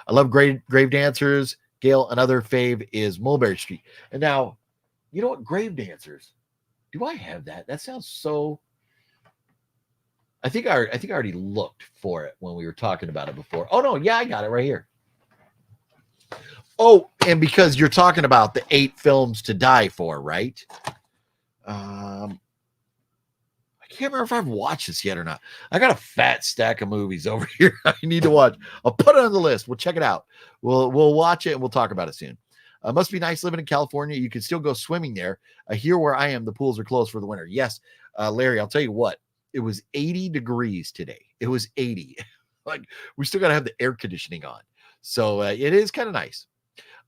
I love Grave Dancers. Gale, another fave is Mulberry Street. And now, you know what? Grave Dancers. Do I have that? That sounds so. I think I already looked for it when we were talking about it before. Oh no, yeah, I got it right here. Oh, and because you're talking about the 8 films to die for, right? I can't remember if I've watched this yet or not. I got a fat stack of movies over here I need to watch. I'll put it on the list. We'll check it out. We'll watch it and we'll talk about it soon. Must be nice living in California. You can still go swimming there. Here where I am, the pools are closed for the winter. Yes, Larry, I'll tell you what. It was 80 degrees today. It was 80. Like, we still got to have the air conditioning on. So it is kind of nice.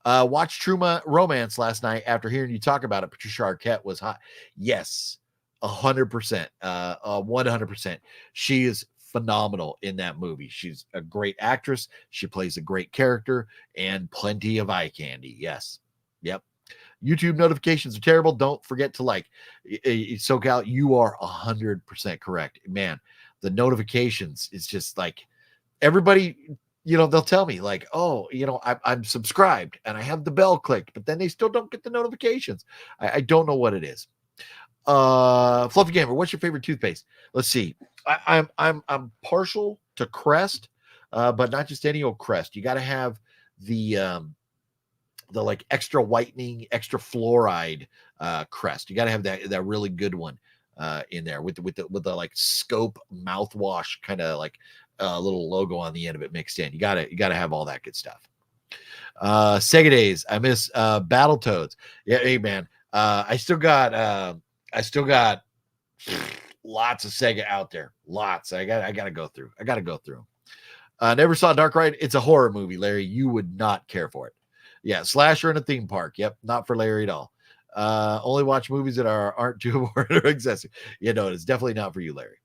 Watched True Romance last night after hearing you talk about it. Patricia Arquette was hot. Yes, 100%. 100%. She is phenomenal in that movie. She's a great actress. She plays a great character and plenty of eye candy. Yes. Yep. YouTube notifications are terrible. Don't forget to like. SoCal, you are 100% correct. Man, the notifications is just like everybody, they'll tell me like, oh, I'm subscribed and I have the bell clicked, but then they still don't get the notifications. I don't know what it is. Fluffy Gamer, what's your favorite toothpaste? Let's see. I'm partial to Crest, but not just any old Crest. You got to have the like extra whitening, extra fluoride Crest. You got to have that really good one in there with the like scope mouthwash kind of like little logo on the end of it mixed in. You gotta have all that good stuff. Sega days. I miss Battletoads. Yeah, hey man. I still got lots of Sega out there. Lots. I gotta go through. Never saw Dark Ride. It's a horror movie, Larry. You would not care for it. Yeah, slasher in a theme park. Yep, not for Larry at all. Only watch movies that aren't too boring or excessive. No, it's definitely not for you, Larry.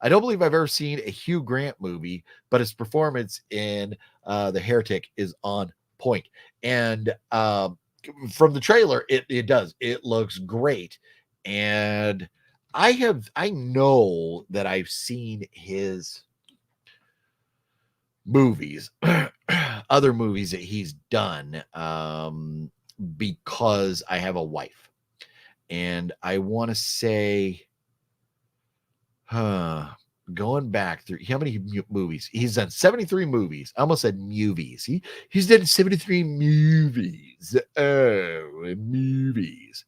I don't believe I've ever seen a Hugh Grant movie, but his performance in The Heretic is on point. And from the trailer, it does. It looks great. And I know that I've seen his movies, other movies that he's done, because I have a wife. And I want to say, going back through how many movies he's done? 73 movies. I almost said movies. He's done 73 movies. Oh, movies.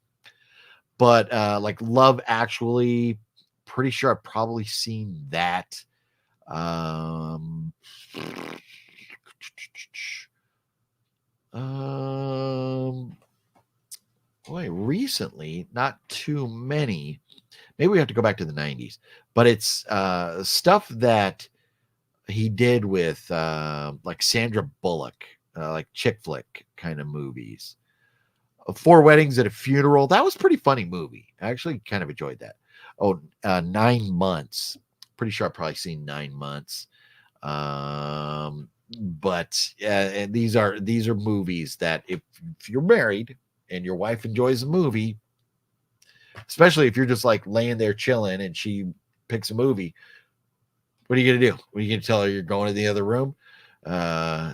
But like Love Actually, pretty sure I've probably seen that. Boy, recently, not too many. Maybe we have to go back to the 90s, but it's stuff that he did with like Sandra Bullock, like chick flick kind of movies. 4 Weddings at a Funeral. That was a pretty funny movie. I actually kind of enjoyed that. 9 Months. Pretty sure I've probably seen 9 Months. But and these are movies that if you're married and your wife enjoys a movie, especially if you're just like laying there chilling and she picks a movie, what are you gonna do? What are you gonna tell her you're going to the other room?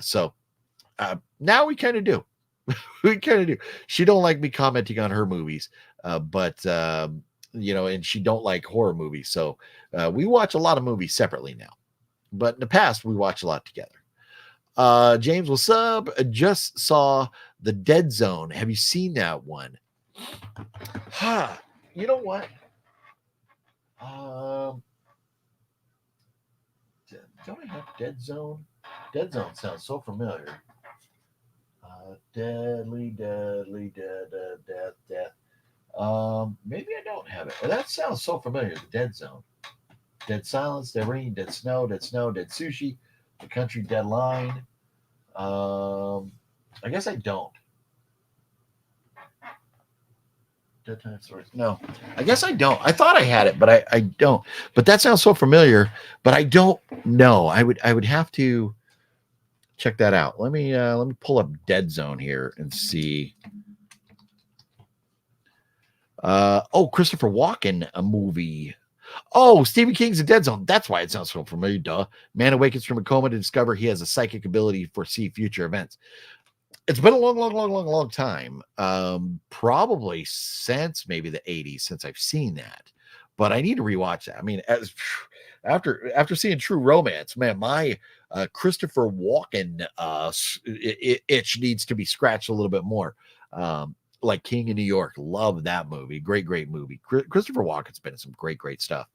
So now we kind of do. We kind of do. She don't like me commenting on her movies, but and she don't like horror movies. So we watch a lot of movies separately now. But in the past, we watched a lot together. James, what's up? I just saw The Dead Zone. Have you seen that one? You know what? Don't I have Dead Zone? Dead Zone sounds so familiar. Deadly, deadly, death. Maybe I don't have it. Well, that sounds so familiar. The Dead Zone. Dead Silence, Dead Rain, Dead Snow, Dead Sushi, The Country, Dead Line. I guess I don't. Dead Time Stories. No, I guess I don't. I thought I had it, but I don't. But that sounds so familiar. But I don't know. I would have to check that out. Let me pull up Dead Zone here and see. Christopher Walken, a movie. Oh, Stephen King's The Dead Zone. That's why it sounds so familiar. Duh. Man awakens from a coma to discover he has a psychic ability to foresee future events. It's been a long time. Probably since maybe the 80s since I've seen that. But I need to rewatch that. I mean, after seeing True Romance, man, my Christopher Walken itch needs to be scratched a little bit more. Like King of New York, love that movie. Great movie. Christopher Walken's been in some great stuff.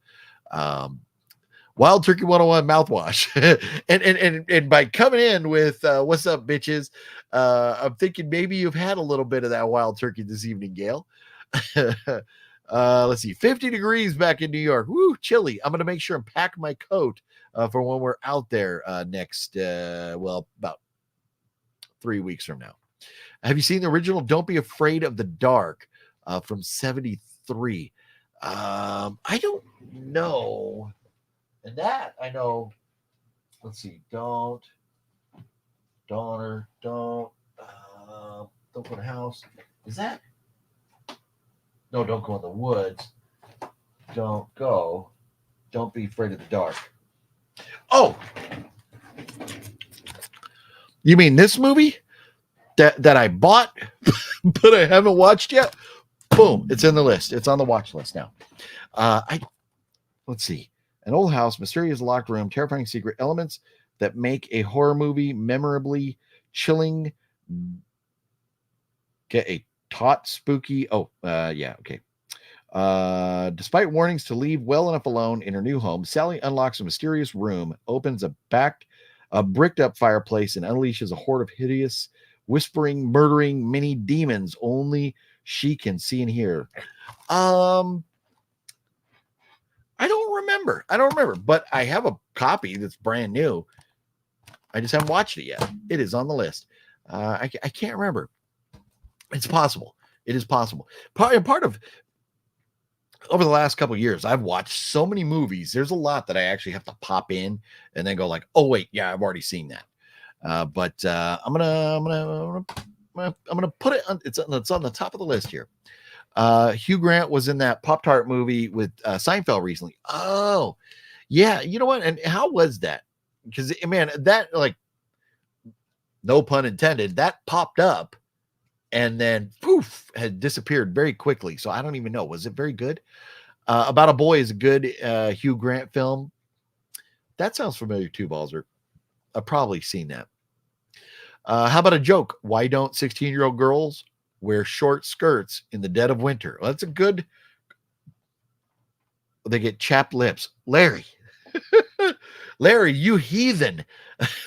Wild Turkey 101 mouthwash. and by coming in with what's up, bitches, I'm thinking maybe you've had a little bit of that wild turkey this evening, Gale. Let's see, 50 degrees back in New York. Woo, chilly. I'm going to make sure and pack my coat for when we're out there next, about 3 weeks from now. Have you seen the original Don't Be Afraid of the Dark from 73? I don't know. And that I know. Let's see. Don't go to the house. Is that? No, don't go in the woods. Don't go. Don't be afraid of the dark. Oh, you mean this movie that I bought, but I haven't watched yet? Boom! It's in the list. It's on the watch list now. Let's see. An old house, mysterious locked room, terrifying secret, elements that make a horror movie memorably chilling. Get a taut, spooky. Okay. Despite warnings to leave well enough alone in her new home, Sally unlocks a mysterious room, opens a bricked up fireplace, and unleashes a horde of hideous, whispering, murdering mini demons only she can see and hear. I don't remember, but I have a copy that's brand new. I just haven't watched it yet. It is on the list. I can't remember. It's possible. It is possible. Part of over the last couple of years, I've watched so many movies. There's a lot that I actually have to pop in and then go like, oh wait, yeah, I've already seen that. But I'm gonna put it on. It's on the top of the list here. Hugh Grant was in that Pop-Tart movie with Seinfeld recently. Oh, yeah. You know what? And how was that? Because, man, that, like, no pun intended, that popped up and then poof, had disappeared very quickly. So I don't even know. Was it very good? About a Boy is a good Hugh Grant film. That sounds familiar too, Balzer. I've probably seen that. How about a joke? Why don't 16-year-old girls wear short skirts in the dead of winter? Well, that's a good. They get chapped lips. Larry, Larry, you heathen!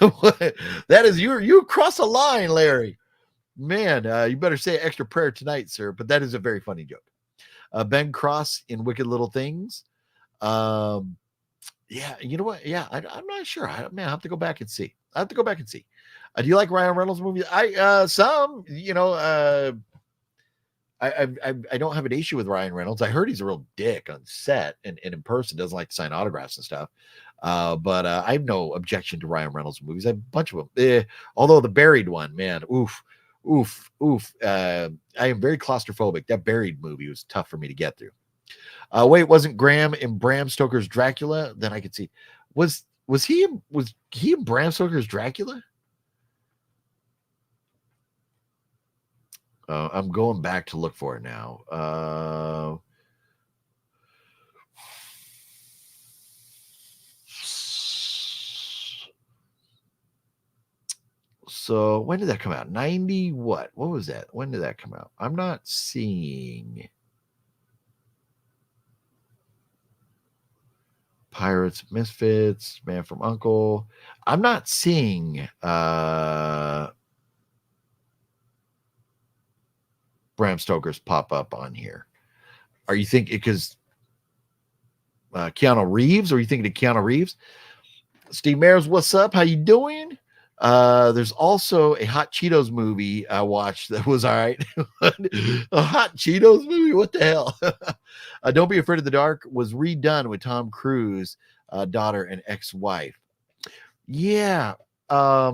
That is you cross a line, Larry. Man, you better say extra prayer tonight, sir. But that is a very funny joke. Ben Cross in Wicked Little Things. Yeah, you know what? Yeah, I'm not sure. I have to go back and see. Do you like Ryan Reynolds movies? I don't have an issue with Ryan Reynolds. I heard he's a real dick on set and in person, doesn't like to sign autographs and stuff. But I have no objection to Ryan Reynolds movies. I have a bunch of them. Although the Buried one, man, oof. I am very claustrophobic. That Buried movie was tough for me to get through. Wait, wasn't Graham in Bram Stoker's Dracula? Then I could see. Was he in Bram Stoker's Dracula? I'm going back to look for it now. So when did that come out? 90 what? What was that? When did that come out? I'm not seeing Pirates, Misfits, Man from Uncle. I'm not seeing Bram Stoker's pop up on here. Are you thinking because Keanu Reeves? Or are you thinking of Keanu Reeves? Steve Mares, what's up? How you doing? There's also a Hot Cheetos movie I watched that was all right. A Hot Cheetos movie? What the hell? Don't Be Afraid of the Dark was redone with Tom Cruise, daughter and ex-wife. Yeah. I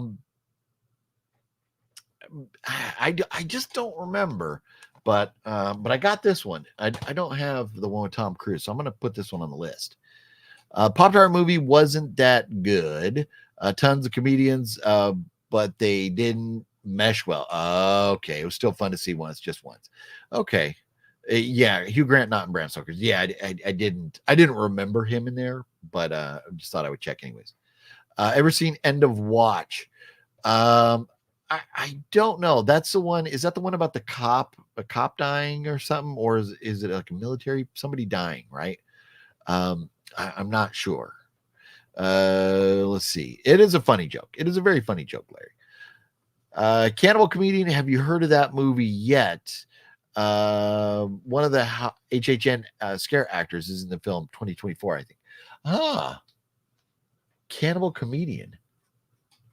just don't remember, but I got this one. I don't have the one with Tom Cruise, so I'm going to put this one on the list. Pop-Tart movie wasn't that good. Tons of comedians, but they didn't mesh well. Okay, it was still fun to see once, just once. Okay, yeah, Hugh Grant not in Bram Stoker's. Yeah, I didn't remember him in there, but I just thought I would check anyways. Ever seen End of Watch? I don't know. That's the one. Is that the one about a cop dying or something, or is it like a military somebody dying? Right. I'm not sure. Let's see. It is a funny joke. It is a very funny joke, Larry. Cannibal Comedian. Have you heard of that movie yet? One of the HHN scare actors is in the film 2024, I think. Cannibal Comedian.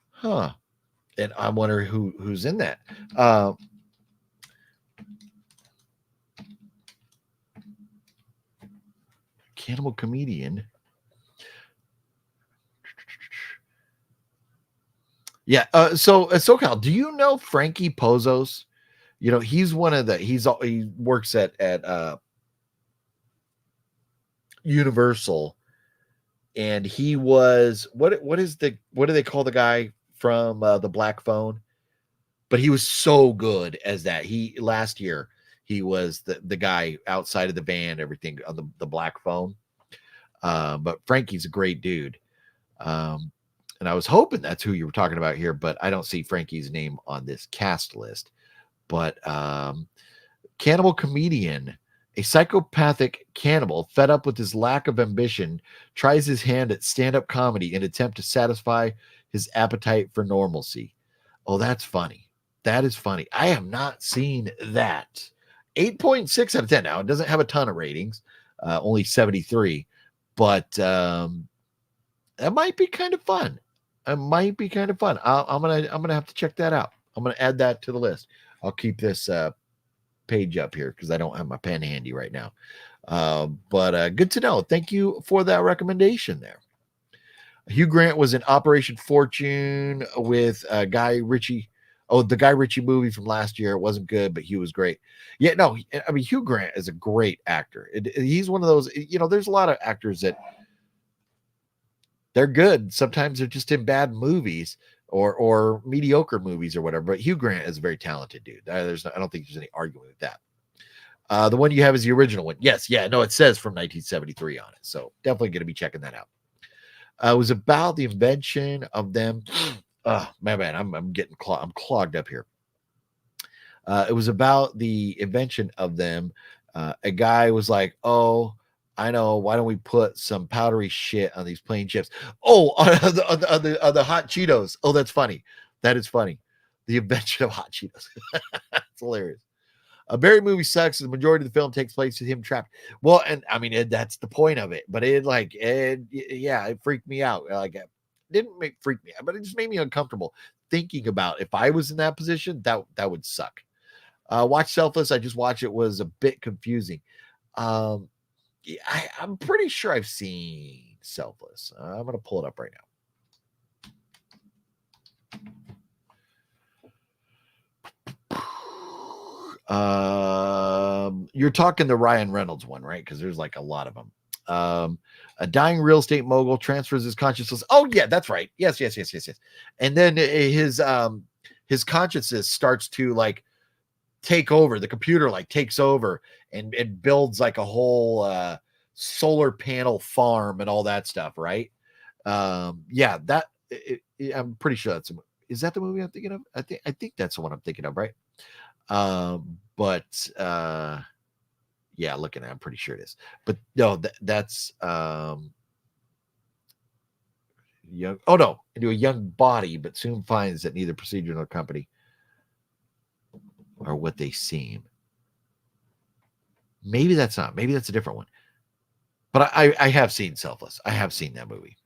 Huh. And I wonder who's in that. Cannibal Comedian. Yeah. So SoCal, do you know Frankie Pozos? You know, he's one of the he works at Universal, and he was what do they call the guy from the Black Phone? But he was so good as that. Last year he was the guy outside of the van, everything on the Black Phone. But Frankie's a great dude. And I was hoping that's who you were talking about here, but I don't see Frankie's name on this cast list. But Cannibal Comedian, a psychopathic cannibal fed up with his lack of ambition, tries his hand at stand-up comedy in an attempt to satisfy his appetite for normalcy. Oh, that's funny. That is funny. I have not seen that. 8.6 out of 10. Now, it doesn't have a ton of ratings, only 73, but that might be kind of fun. It might be kind of fun. I'm gonna have to check that out. I'm gonna add that to the list. I'll keep this page up here because I don't have my pen handy right now. But good to know. Thank you for that recommendation there. Hugh Grant was in Operation Fortune with Guy Ritchie. Oh, the Guy Ritchie movie from last year. It wasn't good, but Hugh was great. Yeah, no, I mean, Hugh Grant is a great actor. He's one of those, there's a lot of actors that they're good. Sometimes they're just in bad movies or mediocre movies or whatever. But Hugh Grant is a very talented dude. I don't think there's any argument with that. The one you have is the original one. Yes, yeah, no, it says from 1973 on it. So definitely going to be checking that out. It was about the invention of them. Oh, man, I'm getting I'm clogged up here. It was about the invention of them. A guy was like, "Oh, I know. Why don't we put some powdery shit on these plain chips?" Oh, on the hot Cheetos. Oh, that's funny. That is funny. The invention of hot Cheetos. It's hilarious. A Barry movie sucks. The majority of the film takes place with him trapped. Well, and I mean, that's the point of it. But it freaked me out. Like, it didn't freak me out, but it just made me uncomfortable thinking about if I was in that position, that would suck. Watch Selfless. I just watched it. Was a bit confusing. I'm pretty sure I've seen Selfless. I'm going to pull it up right now. You're talking the Ryan Reynolds one, right? Because there's like a lot of them. A dying real estate mogul transfers his consciousness. Oh yeah, that's right. Yes. And then his consciousness starts to like take over. The computer like takes over and it builds like a whole solar panel farm and all that stuff, right? Yeah, that I'm pretty sure is that the movie I'm thinking of? I think that's the one I'm thinking of, right? But yeah, looking at it, I'm pretty sure it is. But no, that's young. Oh no, into a young body, but soon finds that neither procedure nor company are what they seem. Maybe that's not. Maybe that's a different one. But I have seen Selfless. I have seen that movie.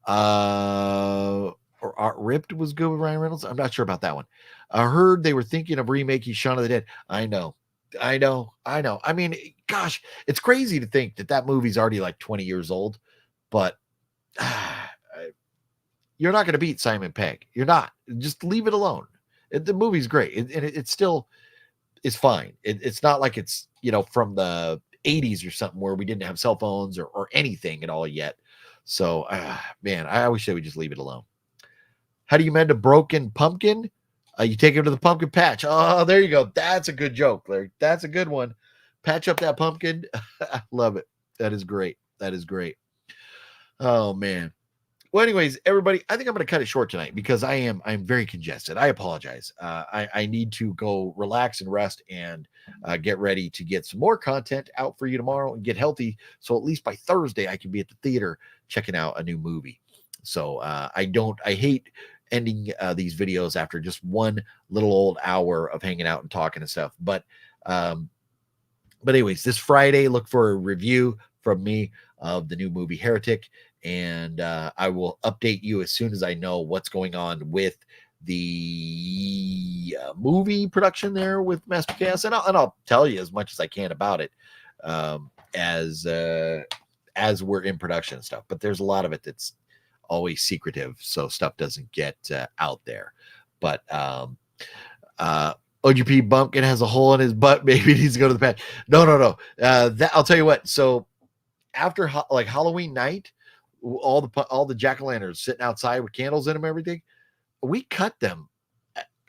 Or Art Ripped was good with Ryan Reynolds. I'm not sure about that one. I heard they were thinking of remaking Shaun of the Dead. I know. I mean, gosh, it's crazy to think that movie's already like 20 years old, but you're not going to beat Simon Pegg. You're not. Just leave it alone. The movie's great, and it still is fine. It's not like it's from the 80s or something where we didn't have cell phones or anything at all yet. So, man, I wish they would just leave it alone. How do you mend a broken pumpkin? You take him to the pumpkin patch. Oh, there you go. That's a good joke, Larry. That's a good one. Patch up that pumpkin. I love it. That is great. That is great. Oh, man. Well, anyways, everybody, I think I'm going to cut it short tonight because I'm very congested. I apologize. I need to go relax and rest and get ready to get some more content out for you tomorrow and get healthy. So at least by Thursday, I can be at the theater checking out a new movie. So I hate ending these videos after just one little old hour of hanging out and talking and stuff. But anyways, this Friday, look for a review from me of the new movie Heretic. And I will update you as soon as I know what's going on with the movie production there with Master Chaos, and I'll tell you as much as I can about it as we're in production and stuff. But there's a lot of it that's always secretive, so stuff doesn't get out there. But OGP Bumpkin has a hole in his butt. Maybe he needs to go to the patch. No. That I'll tell you what. So after like Halloween night, all the jack-o'-lanterns sitting outside with candles in them, everything, we cut them,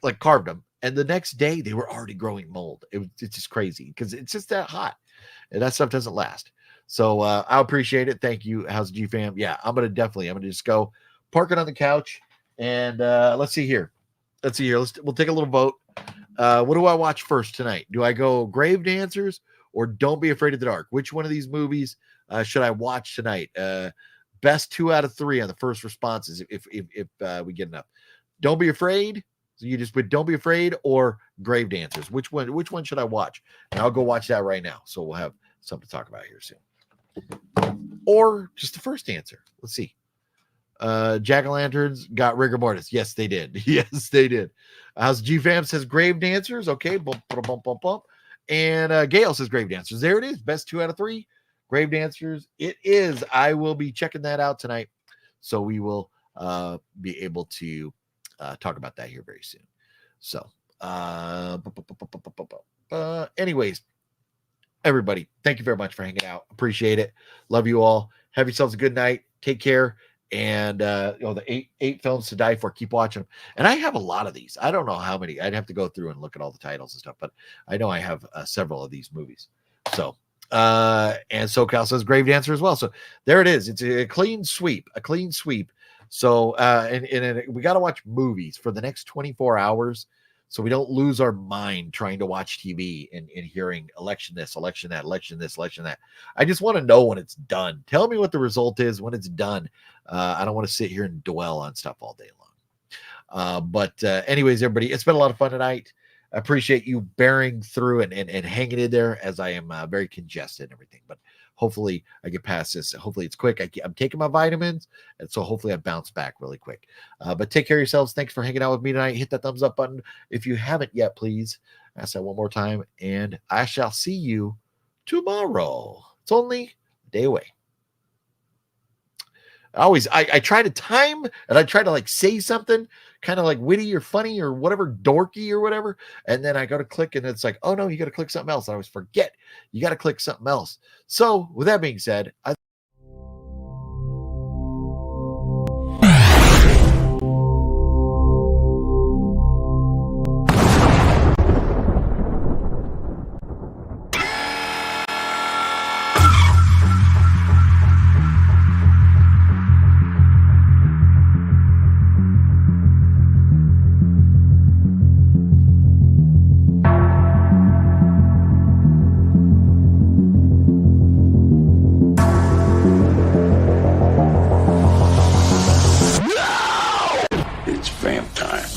like carved them, and the next day they were already growing mold. It's just crazy because it's just that hot, and that stuff doesn't last. So I appreciate it. Thank you, How's G fam. Yeah, I'm gonna just go park it on the couch, and let's see here. We'll take a little vote. What do I watch first tonight? Do I go Grave Dancers or Don't Be Afraid of the Dark? Which one of these movies should I watch tonight? Best 2 out of 3 on the first responses if we get enough. Don't Be Afraid. So you just put Don't Be Afraid or Grave Dancers. Which one should I watch? And I'll go watch that right now. So we'll have something to talk about here soon. Or just the first answer. Let's see. Jack-o'-lanterns got rigor mortis. Yes, they did. Yes, they did. How's G-Fam says Grave Dancers. Okay, bump. And Gale says Grave Dancers. There it is. Best 2 out of 3. Grave Dancers. It is. I will be checking that out tonight. So we will be able to talk about that here very soon. So, anyways, everybody, thank you very much for hanging out. Appreciate it. Love you all. Have yourselves a good night. Take care. And the eight films to die for, keep watching them. And I have a lot of these. I don't know how many. I'd have to go through and look at all the titles and stuff, but I know I have several of these movies. So and SoCal says Grave Dancer as well. So there it is. It's a clean sweep. So and we got to watch movies for the next 24 hours so we don't lose our mind trying to watch TV and hearing election this, election that, election this, election that. I just want to know when it's done. Tell me what the result is when it's done. I don't want to sit here and dwell on stuff all day long. But anyways, everybody, it's been a lot of fun tonight. I appreciate you bearing through and hanging in there as I am very congested and everything. But hopefully I get past this. Hopefully it's quick. I'm taking my vitamins, and so hopefully I bounce back really quick. But take care of yourselves. Thanks for hanging out with me tonight. Hit that thumbs up button if you haven't yet, please. Ask that one more time, and I shall see you tomorrow. It's only a day away. I try to time, and I try to like say something kind of like witty or funny or whatever, dorky or whatever, and then I go to click and it's like, oh no, you got to click something else. I always forget you got to click something else. So with that being said, vamp time.